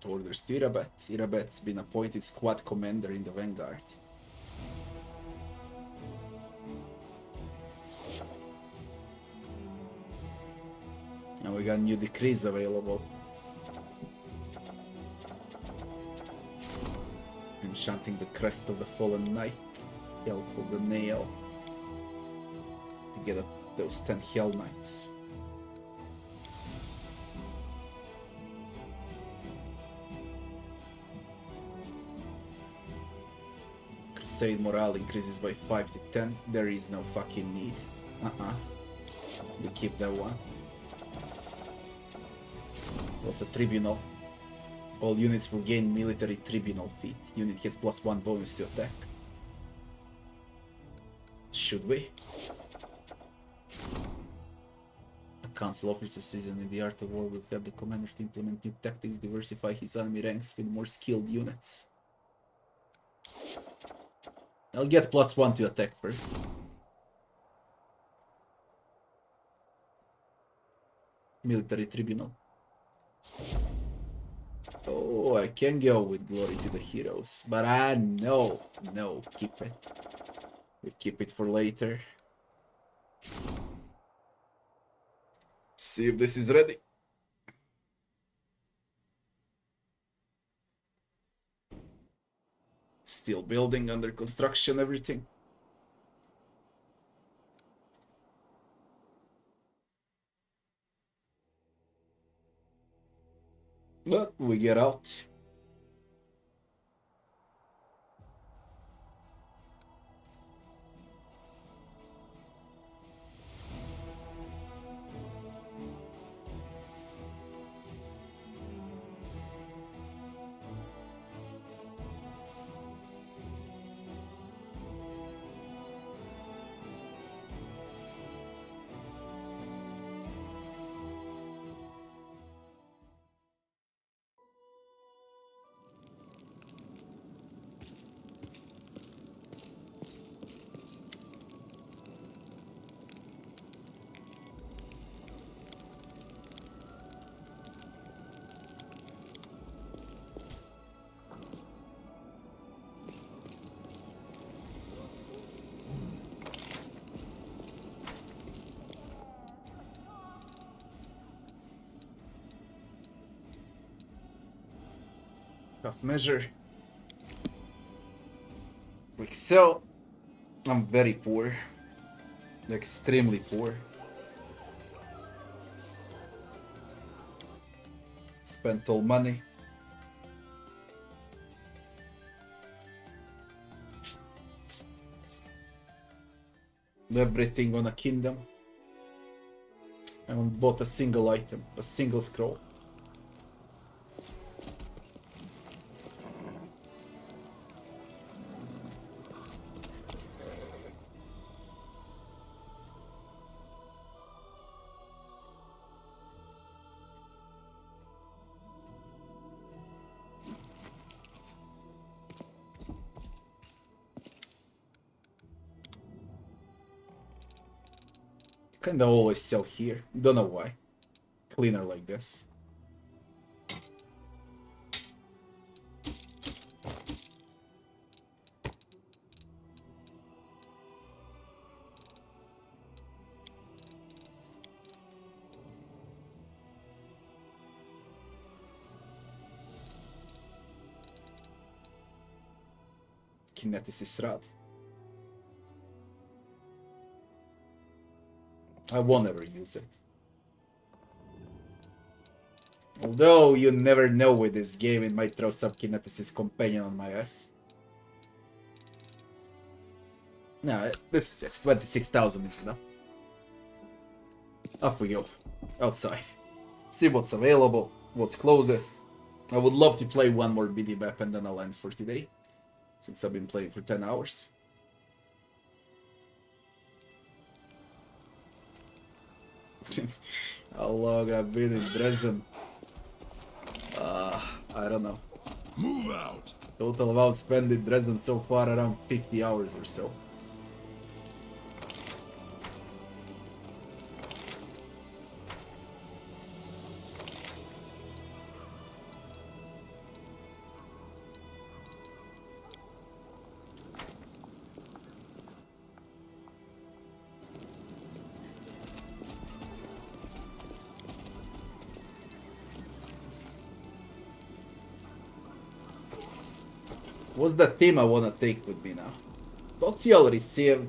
Orders to Irabet. Irabet's been appointed squad commander in the Vanguard. And we got new decrees available. Enchanting the crest of the fallen knight. Help of the nail. To get those 10 Hell Knights. Crusade morale increases by 5 to 10. There is no fucking need. We keep that one. What's a tribunal? All units will gain military tribunal feat. Unit has +1 bonus to attack. Should we? A council officer seasoned in the art of war will help the commander to implement new tactics, diversify his army ranks with more skilled units. I'll get +1 to attack first. Military Tribunal. Oh, I can go with Glory to the Heroes, but no, keep it. We keep it for later. See if this is ready. Still building, under construction, everything. But we get out. Tough measure. Like so. I'm very poor. Extremely poor. Spent all money. Everything on a kingdom. I haven't bought a single item, a single scroll. Kinda always sell here. Don't know why. Cleaner like this. Kineticist Rad. I won't ever use it. Although you never know with this game, it might throw some Kineticist Companion on my ass. No, this is it. 26,000 is enough. Off we go. Outside. See what's available, what's closest. I would love to play one more BD map and then I'll end for today. Since I've been playing for 10 hours. How long I've been in Dresden? I don't know. Move out! Total amount spent in Dresden so far around 50 hours or so. What's the team I wanna take with me now? Social receive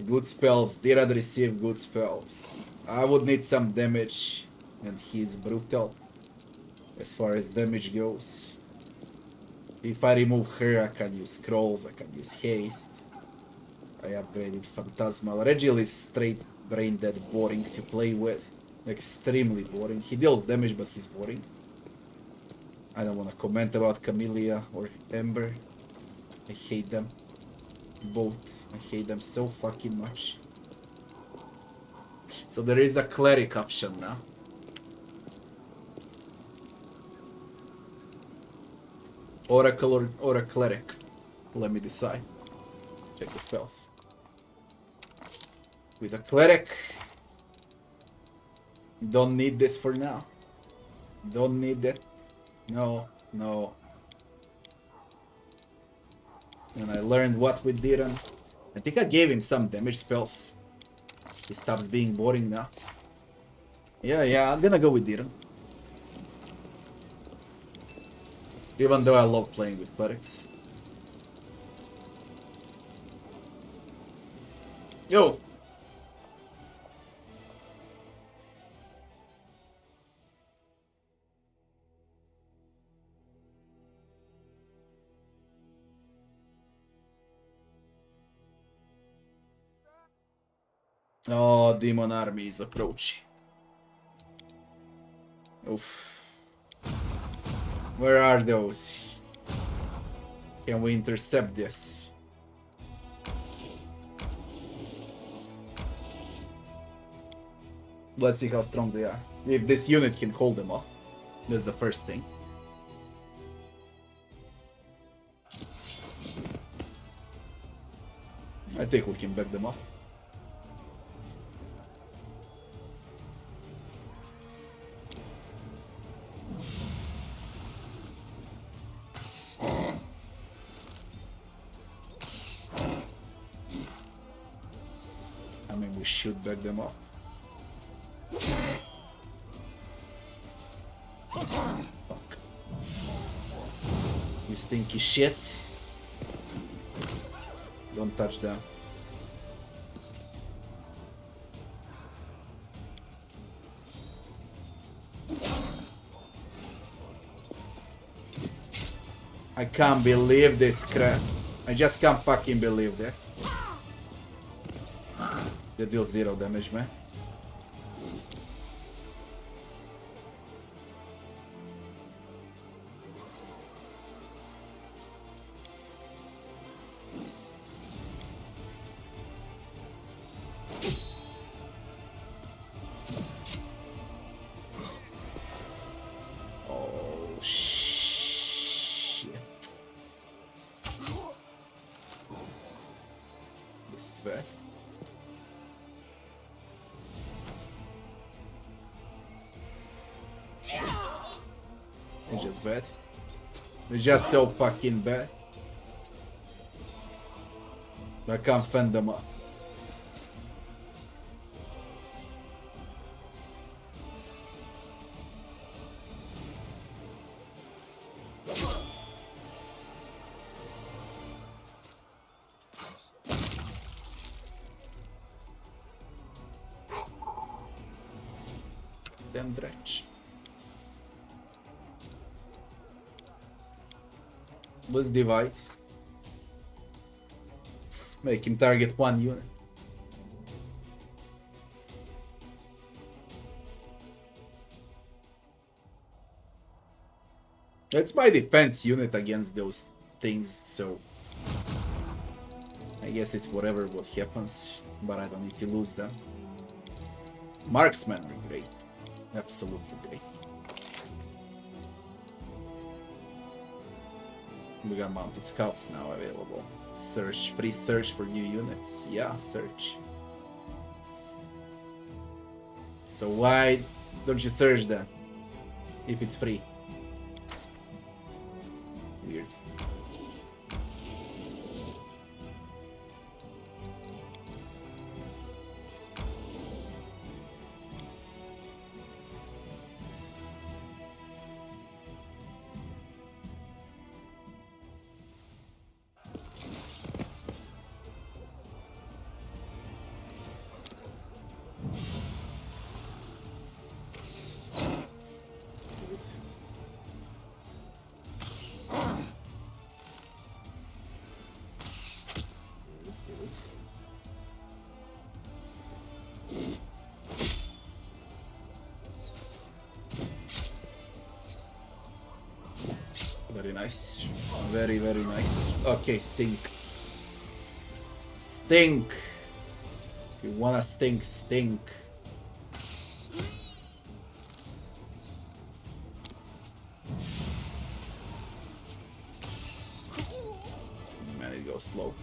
good spells, Dirad receive good spells. I would need some damage, and he's brutal as far as damage goes. If I remove her, I can use scrolls, I can use haste. I upgraded Phantasmal. Regil is straight brain dead boring to play with. Extremely boring. He deals damage, but he's boring. I don't want to comment about Camellia or Ember. I hate them. Both. I hate them so fucking much. So there is a Cleric option now. Oracle or a Cleric? Let me decide. Check the spells. With a Cleric, don't need this for now. Don't need that. No, no. And I learned what we didn't. I think I gave him some damage spells. He stops being boring now. Yeah, I'm gonna go with Diran. Even though I love playing with clerics. Yo! Oh, demon army is approaching. Oof. Where are those? Can we intercept this? Let's see how strong they are. If this unit can hold them off. That's the first thing. I think we can back them off. I mean, we should back them off. Fuck. You stinky shit. Don't touch them. I can't believe this crap. I just can't fucking believe this. They deal 0 damage, man. Oh, shit. This is bad. It's just bad. It's just so fucking bad. I can't fend them up. Damn drench. Let's divide. Make him target 1 unit. It's my defense unit against those things, so I guess it's whatever what happens, but I don't need to lose them. Marksmen are great. Absolutely great. We got mounted scouts now available. Search, free search for new units. Yeah, search. So why don't you search then? If it's free. Weird. Very nice. Very, very nice. Okay, stink. Stink! If you wanna stink, stink. slow.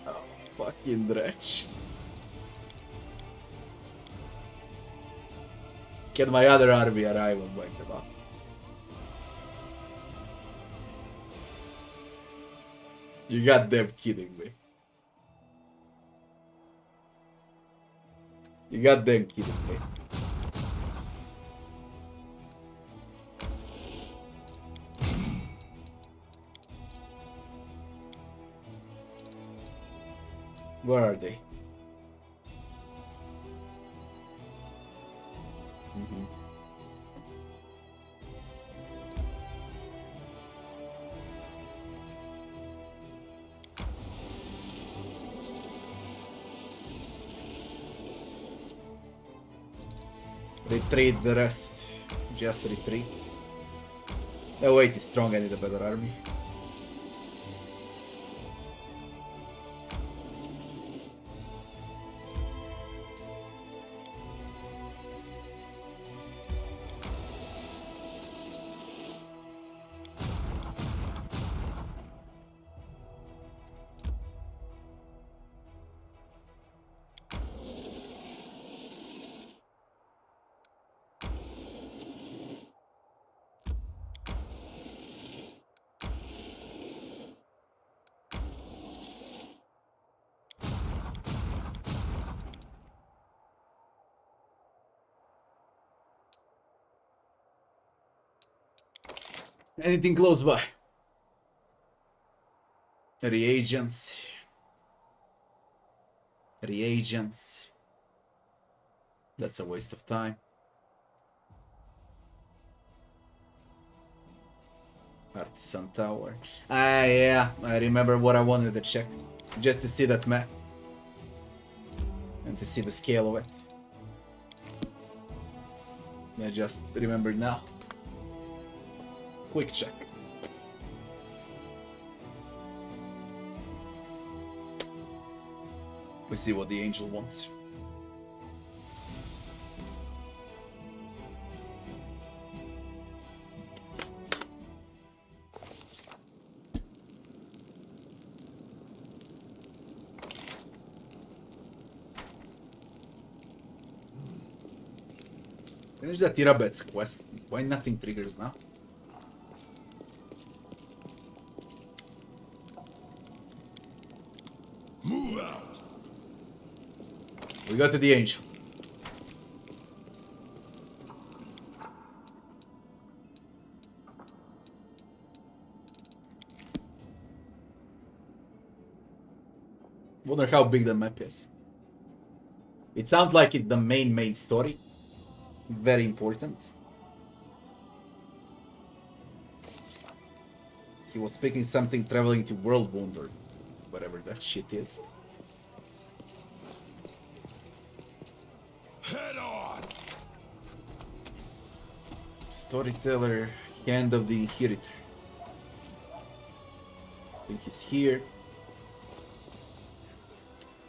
Oh, fucking dretch. Can my other army arrive and wipe them up? You goddamn kidding me. You goddamn kidding me. Where are they? Retreat the rest. Just retreat. Oh wait, is strong, I need a better army. Anything close by? Reagents. Reagents. That's a waste of time. Artisan Tower. Ah, yeah, I remember what I wanted to check. Just to see that map. And to see the scale of it. I just remembered now. Quick check. We see what the angel wants. Finish that Tirabet's quest. Why nothing triggers now? Move out. We go to the angel. Wonder how big the map is. It sounds like it's the main story. Very important. He was speaking something traveling to World Wonder. Whatever that shit is. Head on. Storyteller, Hand of the Inquisitor. I think he's here.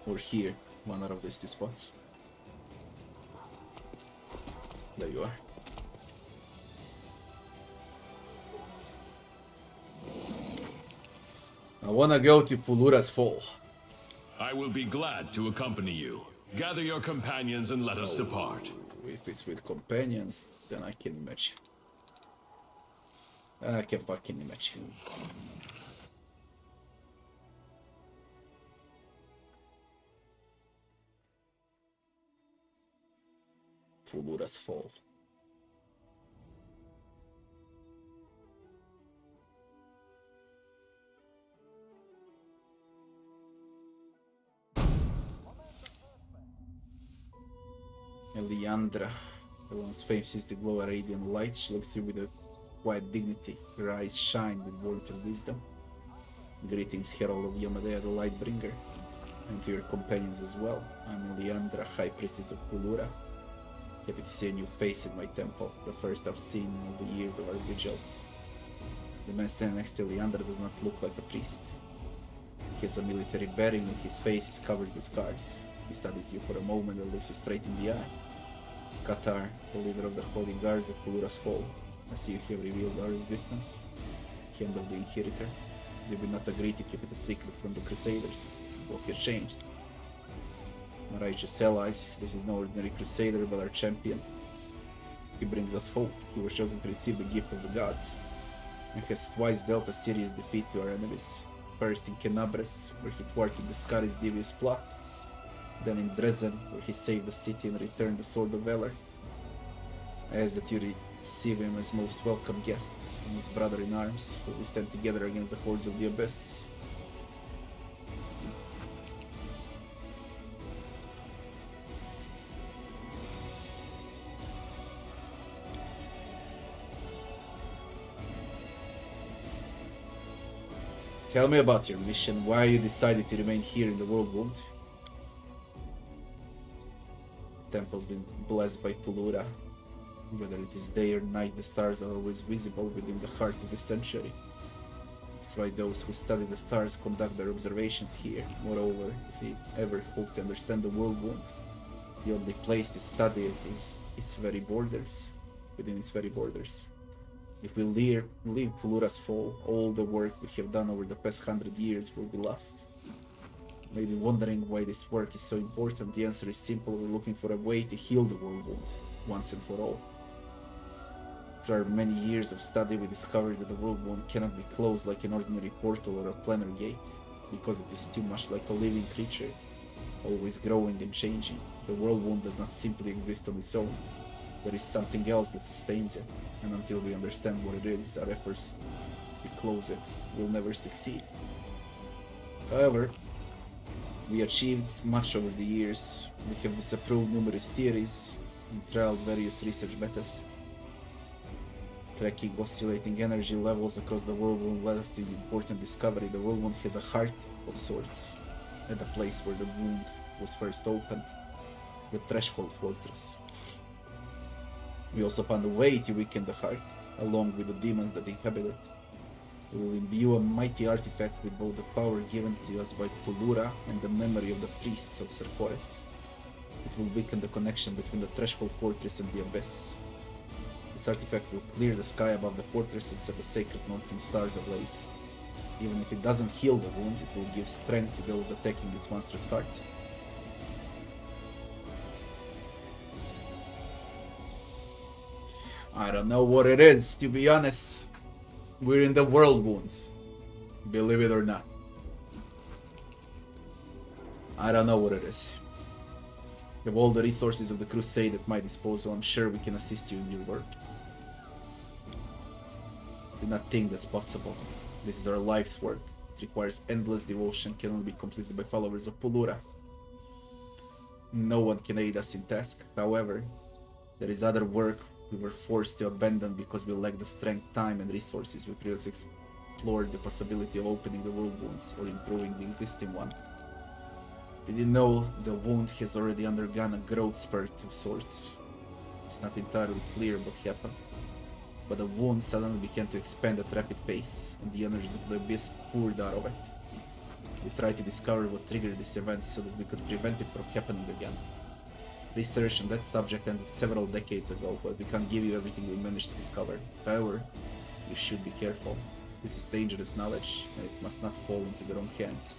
Or here. One out of these two spots. There you are. I wanna go to Pulura's Fall. I will be glad to accompany you. Gather your companions and let us depart. If it's with companions, then I can imagine. I can fucking imagine. Pulura's Fall. Eliandra, everyone's fame sees the glow of radiant light. She looks through with a quiet dignity. Her eyes shine with warmth and wisdom. Greetings, Herald of Yamadea, the Lightbringer, and to your companions as well. I'm Eliandra, High Priestess of Pulura. Happy to see a new face in my temple, the first I've seen in all the years of our vigil. The man standing next to Eliandra does not look like a priest. He has a military bearing and his face is covered with scars. He studies you for a moment and looks you straight in the eye. Qatar, the leader of the Holy Guards of Kulura's Fall. I see you have revealed our existence. Hand of the Inheritor. They will not agree to keep it a secret from the Crusaders. What has changed? My righteous allies, this is no ordinary Crusader but our champion. He brings us hope. He was chosen to receive the gift of the gods, and has twice dealt a serious defeat to our enemies. First in Kenabres, where he thwarted the Scari's devious plot. Then in Dresden, where he saved the city and returned the Sword of Valor. I ask that you receive him as most welcome guest and his brother in arms, for we stand together against the hordes of the Abyss. Tell me about your mission, why you decided to remain here in the World Wound. The temple's been blessed by Pulura. Whether it is day or night, the stars are always visible within the heart of the sanctuary. That's why those who study the stars conduct their observations here. Moreover, if we ever hope to understand the World Wound, the only place to study it is its very borders, within its very borders. If we leave Pulura's Fall, all the work we have done over the past 100 years will be lost. Maybe wondering why this work is so important, the answer is simple: we're looking for a way to heal the World Wound, once and for all. Through our many years of study, we discovered that the World Wound cannot be closed like an ordinary portal or a planar gate, because it is too much like a living creature, always growing and changing. The World Wound does not simply exist on its own. There is something else that sustains it, and until we understand what it is, our efforts to close it will never succeed. However, we achieved much over the years. We have disapproved numerous theories and trialed various research methods. Tracking oscillating energy levels across the World Wound led us to the important discovery: the World Wound has a heart of sorts, at the place where the wound was first opened, the Threshold Fortress. We also found a way to weaken the heart, along with the demons that inhabit it. We will imbue a mighty artifact with both the power given to us by Pulura and the memory of the priests of Sarkores. It will weaken the connection between the Threshold Fortress and the Abyss. This artifact will clear the sky above the fortress and set the sacred northern stars ablaze. Even if it doesn't heal the wound, it will give strength to those attacking its monstrous heart. I don't know what it is, to be honest. We're in the World Wound, believe it or not. I don't know what it is. We have all the resources of the Crusade at my disposal. I'm sure we can assist you in your work. Do not think that's possible. This is our life's work. It requires endless devotion, can only be completed by followers of Pulura. No one can aid us in task. However, there is other work we were forced to abandon because we lack the strength, time, and resources. We previously explored the possibility of opening the World Wounds or improving the existing one. We didn't know the wound has already undergone a growth spurt of sorts. It's not entirely clear what happened, but the wound suddenly began to expand at rapid pace, and the energies of the Abyss poured out of it. We tried to discover what triggered this event so that we could prevent it from happening again. Research on that subject ended several decades ago, but we can't give you everything we managed to discover. However, you should be careful. This is dangerous knowledge, and it must not fall into the wrong hands.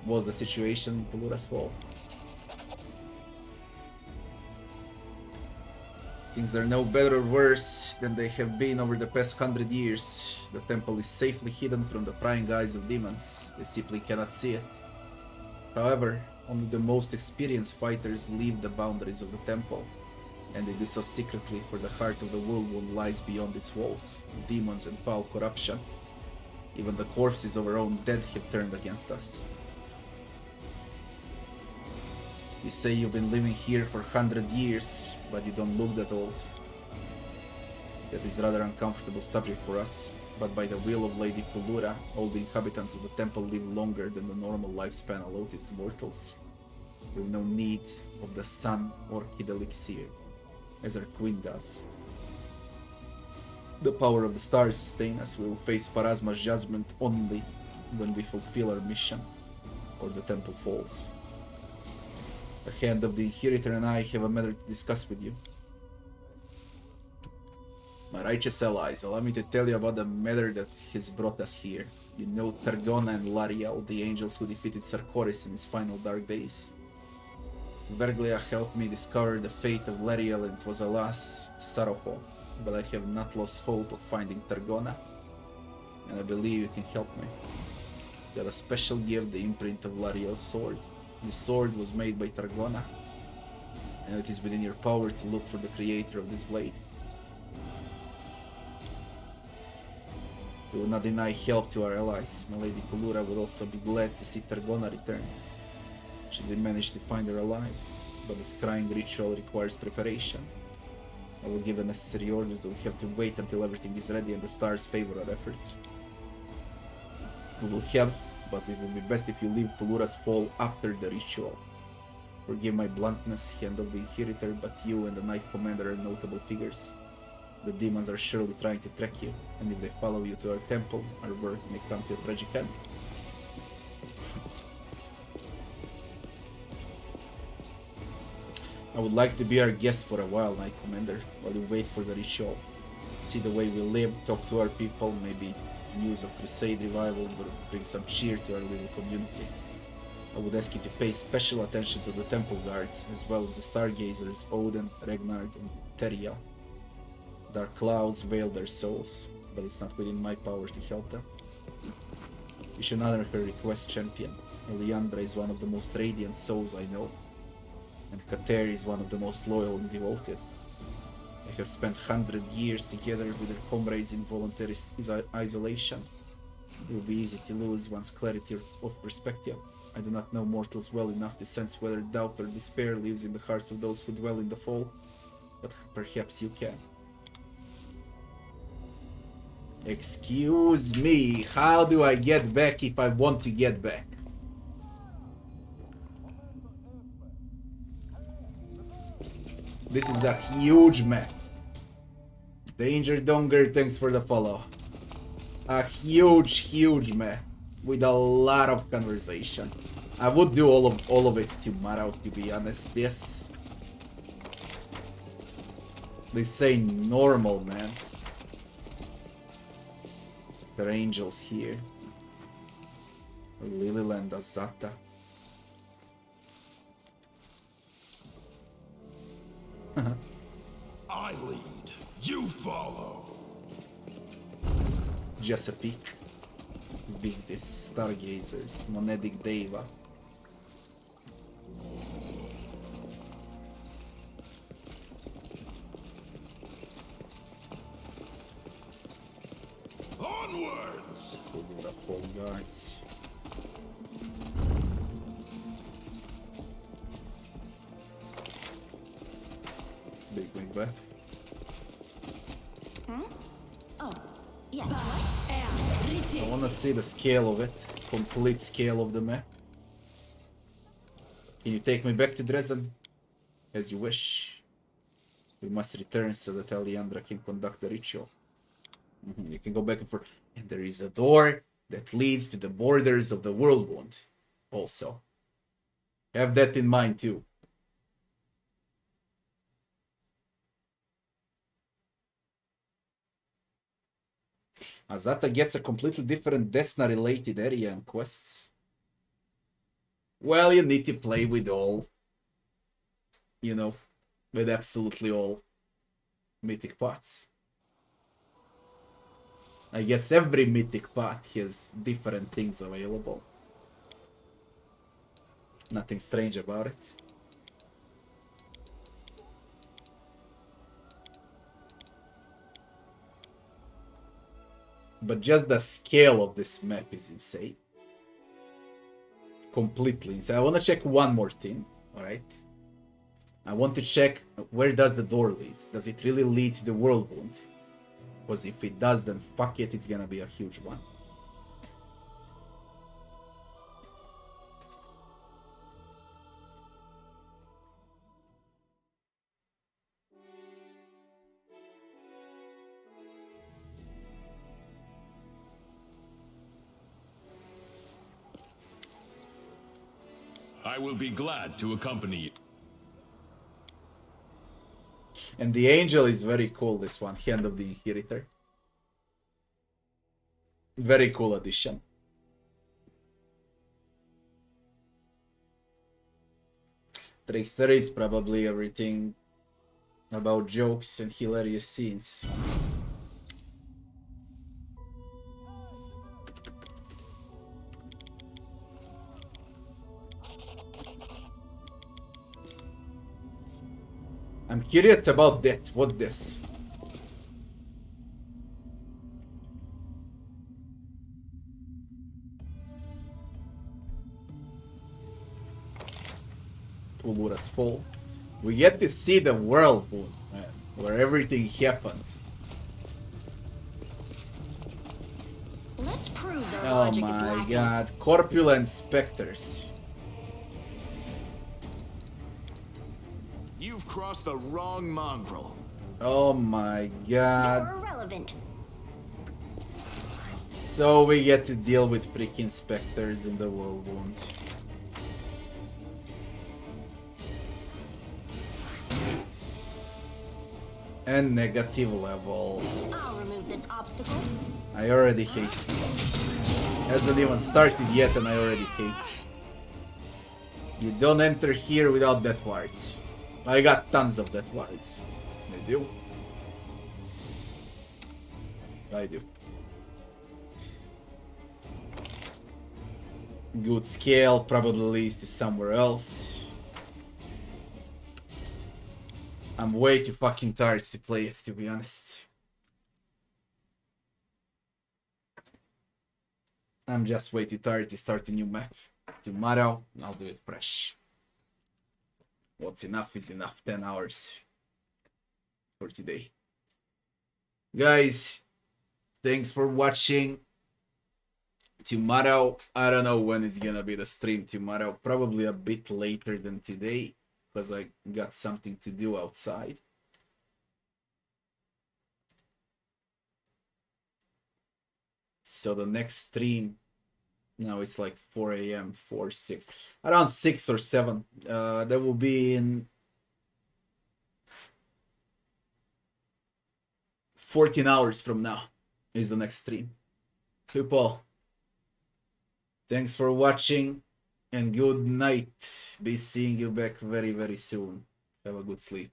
What was the situation in Pulura's Fall? Things are no better or worse than they have been over the past 100 years. The temple is safely hidden from the prying eyes of demons. They simply cannot see it. However, only the most experienced fighters leave the boundaries of the temple, and they do so secretly, for the heart of the World Wound lies beyond its walls, demons and foul corruption. Even the corpses of our own dead have turned against us. You say you've been living here for 100 years, but you don't look that old. That is a rather uncomfortable subject for us, but by the will of Lady Pulura, all the inhabitants of the temple live longer than the normal lifespan allotted to mortals, with no need of the sun or Kid Elixir, as our queen does. The power of the stars sustain us. We will face Pharasma's judgment only when we fulfill our mission, or the temple falls. The Hand of the Inquisitor and I have a matter to discuss with you. My righteous allies, allow me to tell you about the matter that has brought us here. You know Targona and Lariel, the angels who defeated Sarkoris in his final dark days. Verglia helped me discover the fate of Lariel, and it was alas sorrowful, but I have not lost hope of finding Targona, and I believe you can help me. You have a special gift, the imprint of Lariel's sword. The sword was made by Targona, and it is within your power to look for the creator of this blade. We will not deny help to our allies. My Lady Pelura would also be glad to see Targona return, should we manage to find her alive, but the scrying ritual requires preparation. I will give the necessary orders that we have to wait until everything is ready and the stars favor our efforts. We will help, but it will be best if you leave Pelura's fall after the ritual. Forgive my bluntness, Hand of the Inquisitor, but you and the Knight Commander are notable figures. The demons are surely trying to track you, and if they follow you to our temple, our work may come to a tragic end. I would like to be our guest for a while, Knight Commander, while you wait for the ritual. See the way we live, talk to our people, maybe news of Crusade revival will bring some cheer to our little community. I would ask you to pay special attention to the temple guards, as well as the stargazers Odin, Regnard, and Teriel. Dark clouds veil their souls, but it's not within my power to help them. You should honor her request, champion. Eliandra is one of the most radiant souls I know, and Kater is one of the most loyal and devoted. I have spent 100 years together with their comrades in voluntary isolation. It will be easy to lose one's clarity of perspective. I do not know mortals well enough to sense whether doubt or despair lives in the hearts of those who dwell in the fall, but perhaps you can. Excuse me, how do I get back if I want to get back? This is a huge map. Danger Donger, thanks for the follow. A huge map with a lot of conversation. I would do all of it tomorrow, to be honest. This ain't normal, man. There are angels here. Lilyland Azata. I lead, you follow. Chesapeake. Vigdis, Stargazers, Monedic Deva. Onwards! Fall guards. Big wing back. Oh, yes. I wanna see the scale of it. Complete scale of the map. Can you take me back to Dresden? As you wish. We must return so that Eliandra can conduct the ritual. You can go back and forth. And there is a door that leads to the borders of the World Wound. Also. Have that in mind too. Azata gets a completely different Desna related area and quests. Well, you need to play with all. You know, with absolutely all mythic paths. I guess every mythic path has different things available. Nothing strange about it. But just the scale of this map is insane. Completely insane. I want to check one more thing, alright? I want to check where does the door lead? Does it really lead to the World Wound? Because if it does, then fuck it, it's gonna be a huge one. I will be glad to accompany you. And the angel is very cool, this one, Hand of the Inheritor. Very cool addition. Trickster is probably everything about jokes and hilarious scenes. I'm curious about this. What's this? Ulura's Fall. We get to see the whirlpool, man, where everything happened. Let's prove their Oh logic is my lacking. god, corpulent specters. You've crossed the wrong mongrel. Oh my god. You're irrelevant. So we get to deal with freaking specters in the whirlwind. And negative level. I'll remove this obstacle. I already hate it. Hasn't even started yet and I already hate it. You don't enter here without death wards. I got tons of death wards. I do. I do. Good scale probably leads to somewhere else. I'm way too fucking tired to play it, to be honest. I'm just way too tired to start a new map. Tomorrow, I'll do it fresh. What's enough is enough. 10 hours for today. Guys, thanks for watching. Tomorrow, I don't know when it's gonna be the stream tomorrow. Probably a bit later than today, because I got something to do outside. So the next stream, now it's like 4 a.m., 4, 6, around 6 or 7. That will be in 14 hours from now is the next stream. People, thanks for watching and good night. Be seeing you back very, very soon. Have a good sleep.